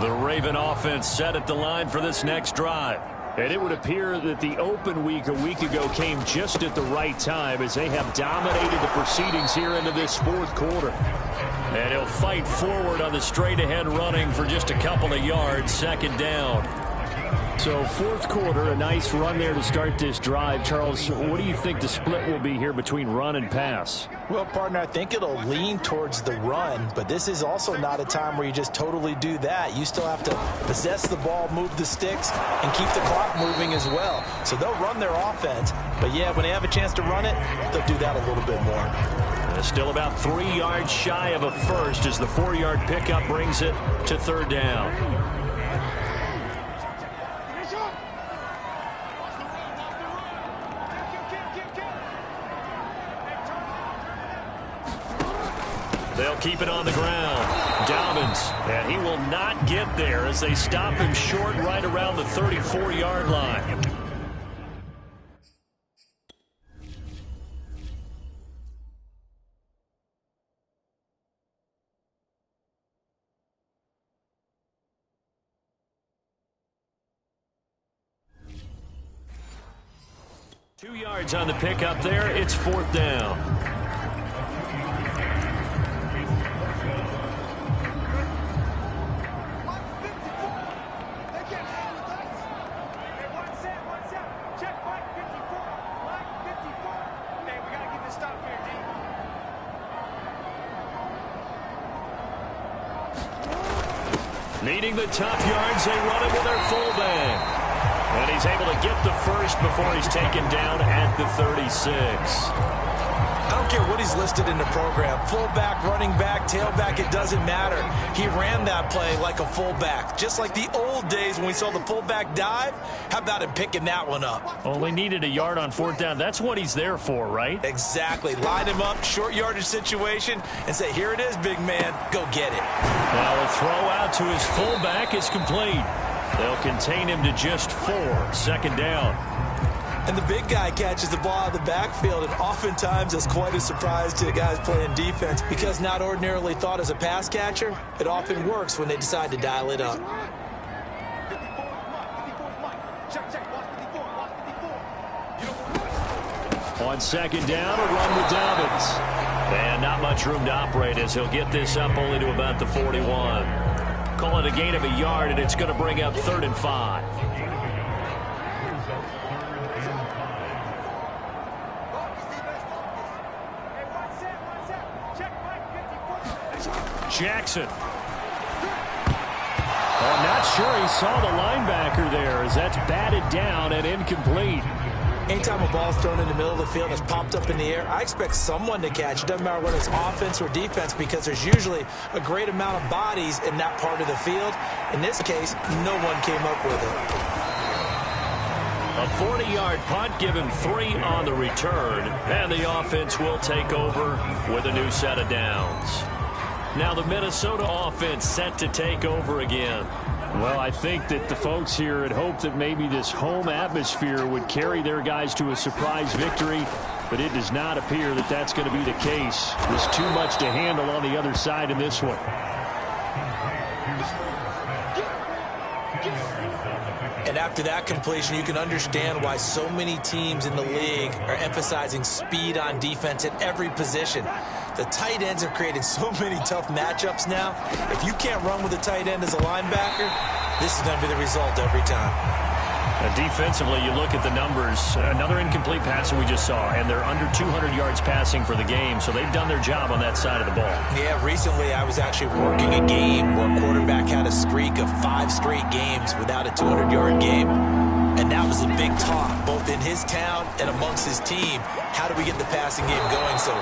S2: The Raven offense set at the line for this next drive. And it would appear that the open week a week ago came just at the right time as they have dominated the proceedings here into this 4th quarter. And he'll fight forward on the straight-ahead running for just a couple of yards, 2nd down.
S4: So 4th quarter, a nice run there to start this drive. Charles, what do you think the split will be here between run and pass?
S3: Well, partner, I think it'll lean towards the run, but this is also not a time where you just totally do that. You still have to possess the ball, move the sticks, and keep the clock moving as well. So they'll run their offense, but yeah, when they have a chance to run it, they'll do that a little bit more.
S2: Still about 3 yards shy of a first as the 4-yard pickup brings it to 3rd down. They'll keep it on the ground. Dobbins, and he will not get there as they stop him short right around the 34-yard line. Two yards on the pickup there. It's 4th down. Needing the tough yards, they run it with their fullback. And he's able to get the first before he's taken down at the 36.
S3: I don't care what he's listed in the program. Fullback, running back, tailback, it doesn't matter. He ran that play like a fullback. Just like the old days when we saw the fullback dive. How about him picking that one up?
S2: Only needed a yard on fourth down. That's what he's there for, right?
S3: Exactly. Line him up, short yardage situation, and say, here it is, big man. Go get it.
S2: Now a throw out to his fullback is complete. They'll contain him to just 4. Second down.
S3: And the big guy catches the ball out of the backfield, and oftentimes it's quite a surprise to the guys playing defense because not ordinarily thought as a pass catcher, it often works when they decide to dial it up.
S2: On second down, a run with Dobbins. And not much room to operate as he'll get this up only to about the 41. Call it a gain of a yard, and it's going to bring up 3rd and 5. Jackson. I'm not sure he saw the linebacker there as that's batted down and incomplete.
S3: Anytime a ball's thrown in the middle of the field and it's popped up in the air, I expect someone to catch. It doesn't matter whether it's offense or defense because there's usually a great amount of bodies in that part of the field. In this case, no one came up with it.
S2: A 40-yard punt, give him 3 on the return, and the offense will take over with a new set of downs. Now the Minnesota offense set to take over again.
S4: Well, I think that the folks here had hoped that maybe this home atmosphere would carry their guys to a surprise victory, but it does not appear that that's going to be the case. There's too much to handle on the other side in this one.
S3: And after that completion, you can understand why so many teams in the league are emphasizing speed on defense at every position. The tight ends are creating so many tough matchups now. If you can't run with a tight end as a linebacker, this is going to be the result every time.
S2: Defensively, you look at the numbers. Another incomplete pass that we just saw, and they're under 200 yards passing for the game, so they've done their job on that side of the ball.
S3: Yeah, recently I was actually working a game where a quarterback had a streak of 5 straight games without a 200-yard game. And that was a big talk, both in his town and amongst his team. How do we get the passing game going? So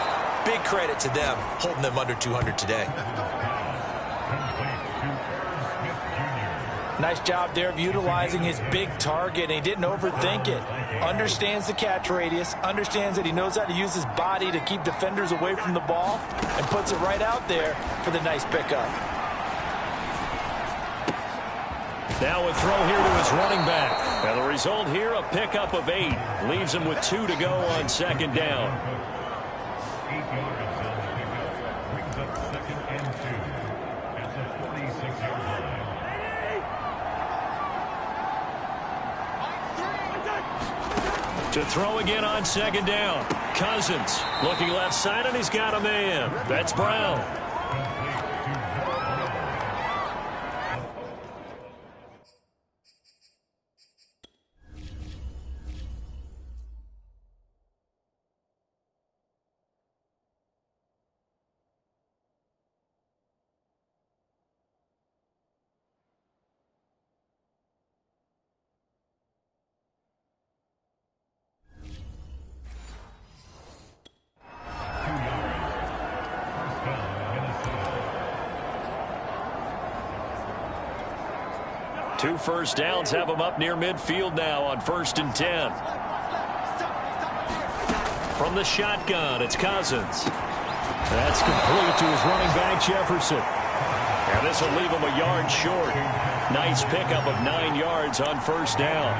S3: big credit to them, holding them under 200 today.
S7: Nice job there of utilizing his big target, and he didn't overthink it. Understands the catch radius, understands that he knows how to use his body to keep defenders away from the ball, and puts it right out there for the nice pickup.
S2: Now a throw here to his running back. And the result here, a pickup of 8. Leaves him with 2 to go on second down. To throw again on second down. Cousins looking left side, and he's got a man. That's Brown. Two first downs have him up near midfield now on 1st and 10. From the shotgun, it's Cousins. That's complete to his running back, Jefferson. And this will leave him a yard short. Nice pickup of 9 yards on first down.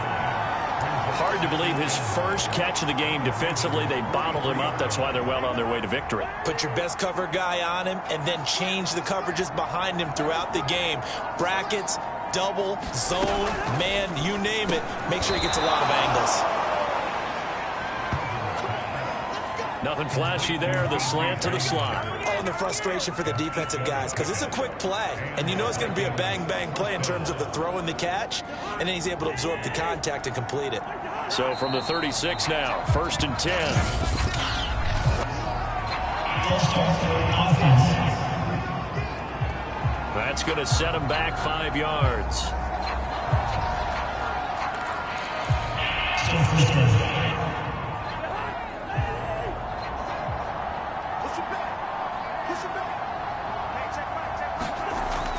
S2: Hard to believe his first catch of the game defensively. They bottled him up. That's why they're well on their way to victory.
S3: Put your best cover guy on him and then change the coverages behind him throughout the game. Brackets, double, zone, man, you name it. Make sure he gets a lot of angles.
S2: Nothing flashy there. The slant to the slot.
S3: Oh, and the frustration for the defensive guys because it's a quick play. And you know it's going to be a bang-bang play in terms of the throw and the catch. And then he's able to absorb the contact and complete it.
S2: So from the 36 now, 1st and 10. That's going to set him back 5 yards.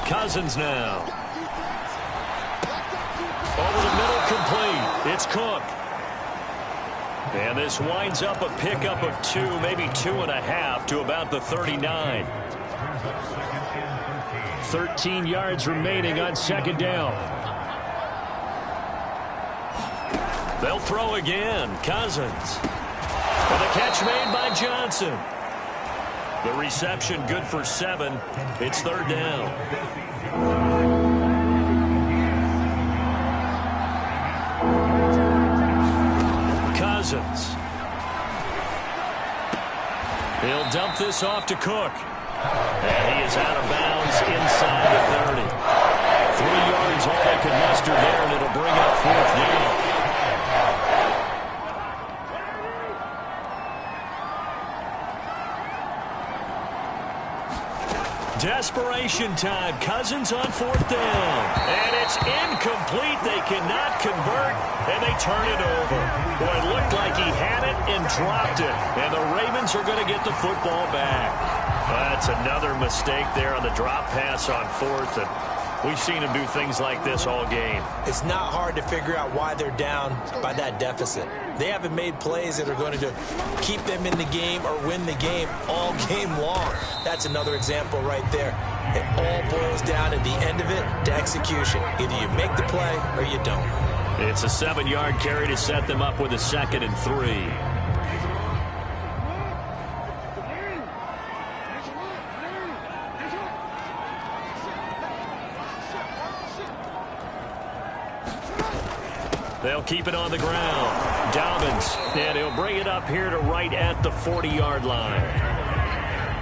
S2: Cousins now. Over the middle, complete. It's Cook. And this winds up a pickup of 2, maybe 2.5 to about the 39. 13 yards remaining on second down. They'll throw again. Cousins. And the catch made by Johnson. The reception good for 7. It's third down. Cousins. He'll dump this off to Cook. And he is out of bounds inside the 30. 3 yards all they could muster there, and it'll bring up fourth down. Desperation time. Cousins on fourth down. And it's incomplete. They cannot convert, and they turn it over. Boy, it looked like he had it and dropped it. And the Ravens are going to get the football back. That's another mistake there on the drop pass on fourth. And we've seen him do things like this all game.
S3: It's not hard to figure out why they're down by that deficit. They haven't made plays that are going to keep them in the game or win the game all game long. That's another example right there. It all boils down at the end of it to execution. Either you make the play or you don't.
S2: It's a 7-yard carry to set them up with a 2nd and 3. They'll keep it on the ground. Dobbins, and he'll bring it up here to right at the 40-yard line.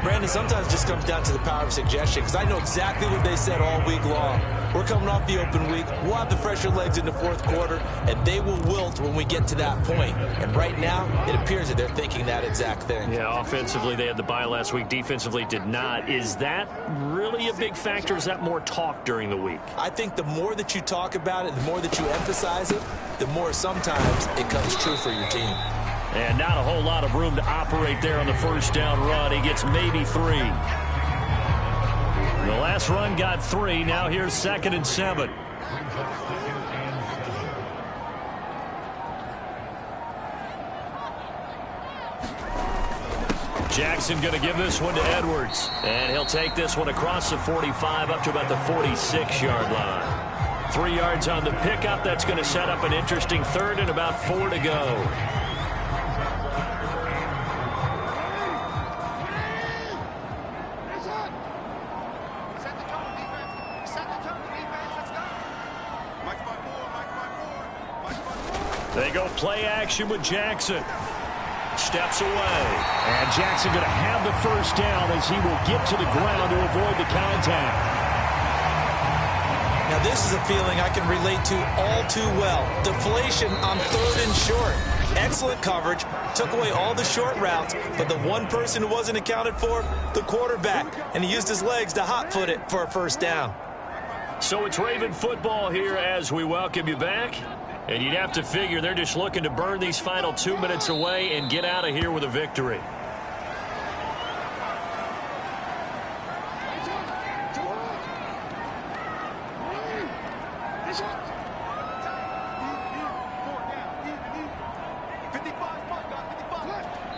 S3: Brandon, sometimes it just comes down to the power of suggestion, because I know exactly what they said all week long. We're coming off the open week. We'll have the fresher legs in the fourth quarter, and they will wilt when we get to that point. And right now, it appears that they're thinking that exact thing.
S2: Yeah, offensively, they had the bye last week. Defensively, did not. Is that really a big factor? Is that more talk during the week?
S3: I think the more that you talk about it, the more that you emphasize it, the more sometimes it comes true for your team.
S2: And not a whole lot of room to operate there on the first down run. He gets maybe 3. The last run got 3. Now here's 2nd and 7. Jackson going to give this one to Edwards. And he'll take this one across the 45 up to about the 46-yard line. 3 yards on the pickup. That's going to set up an interesting 3rd and about 4 to go. They go play action with Jackson. Steps away.
S4: And Jackson going to have the first down as he will get to the ground to avoid the contact.
S3: Now, this is a feeling I can relate to all too well. Deflation on 3rd and short. Excellent coverage. Took away all the short routes, but the one person who wasn't accounted for, the quarterback. And he used his legs to hot-foot it for a first down.
S2: So it's Raven football here as we welcome you back. And you'd have to figure they're just looking to burn these final 2 minutes away and get out of here with a victory.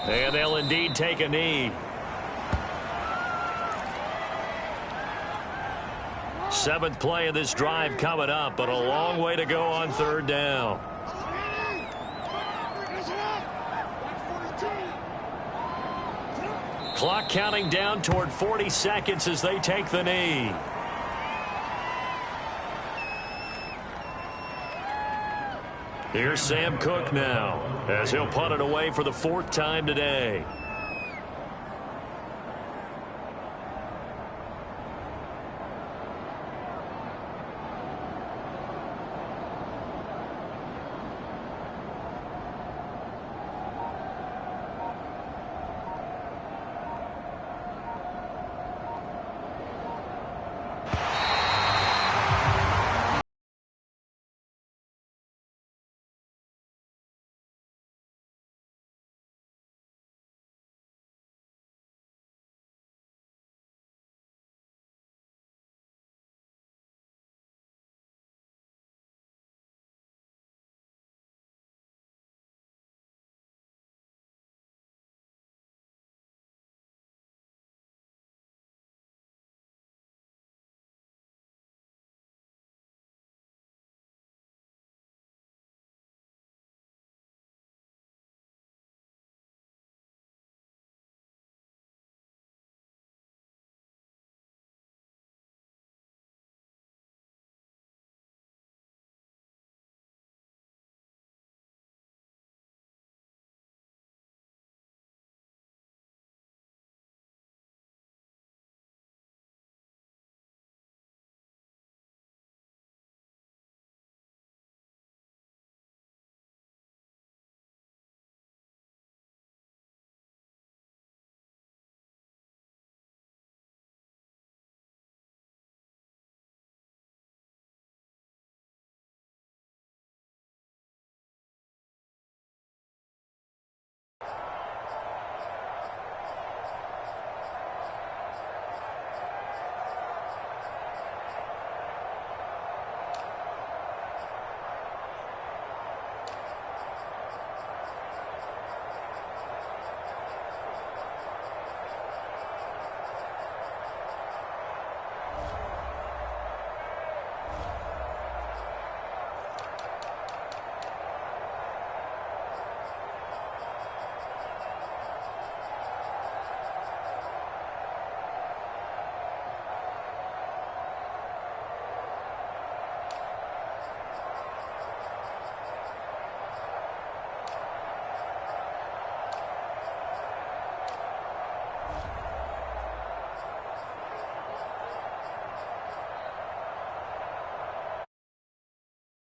S2: And they'll indeed take a knee. 7th play of this drive coming up, but a long way to go on 3rd down. Clock counting down toward 40 seconds as they take the knee. Here's Sam Cook now as he'll punt it away for the 4th time today.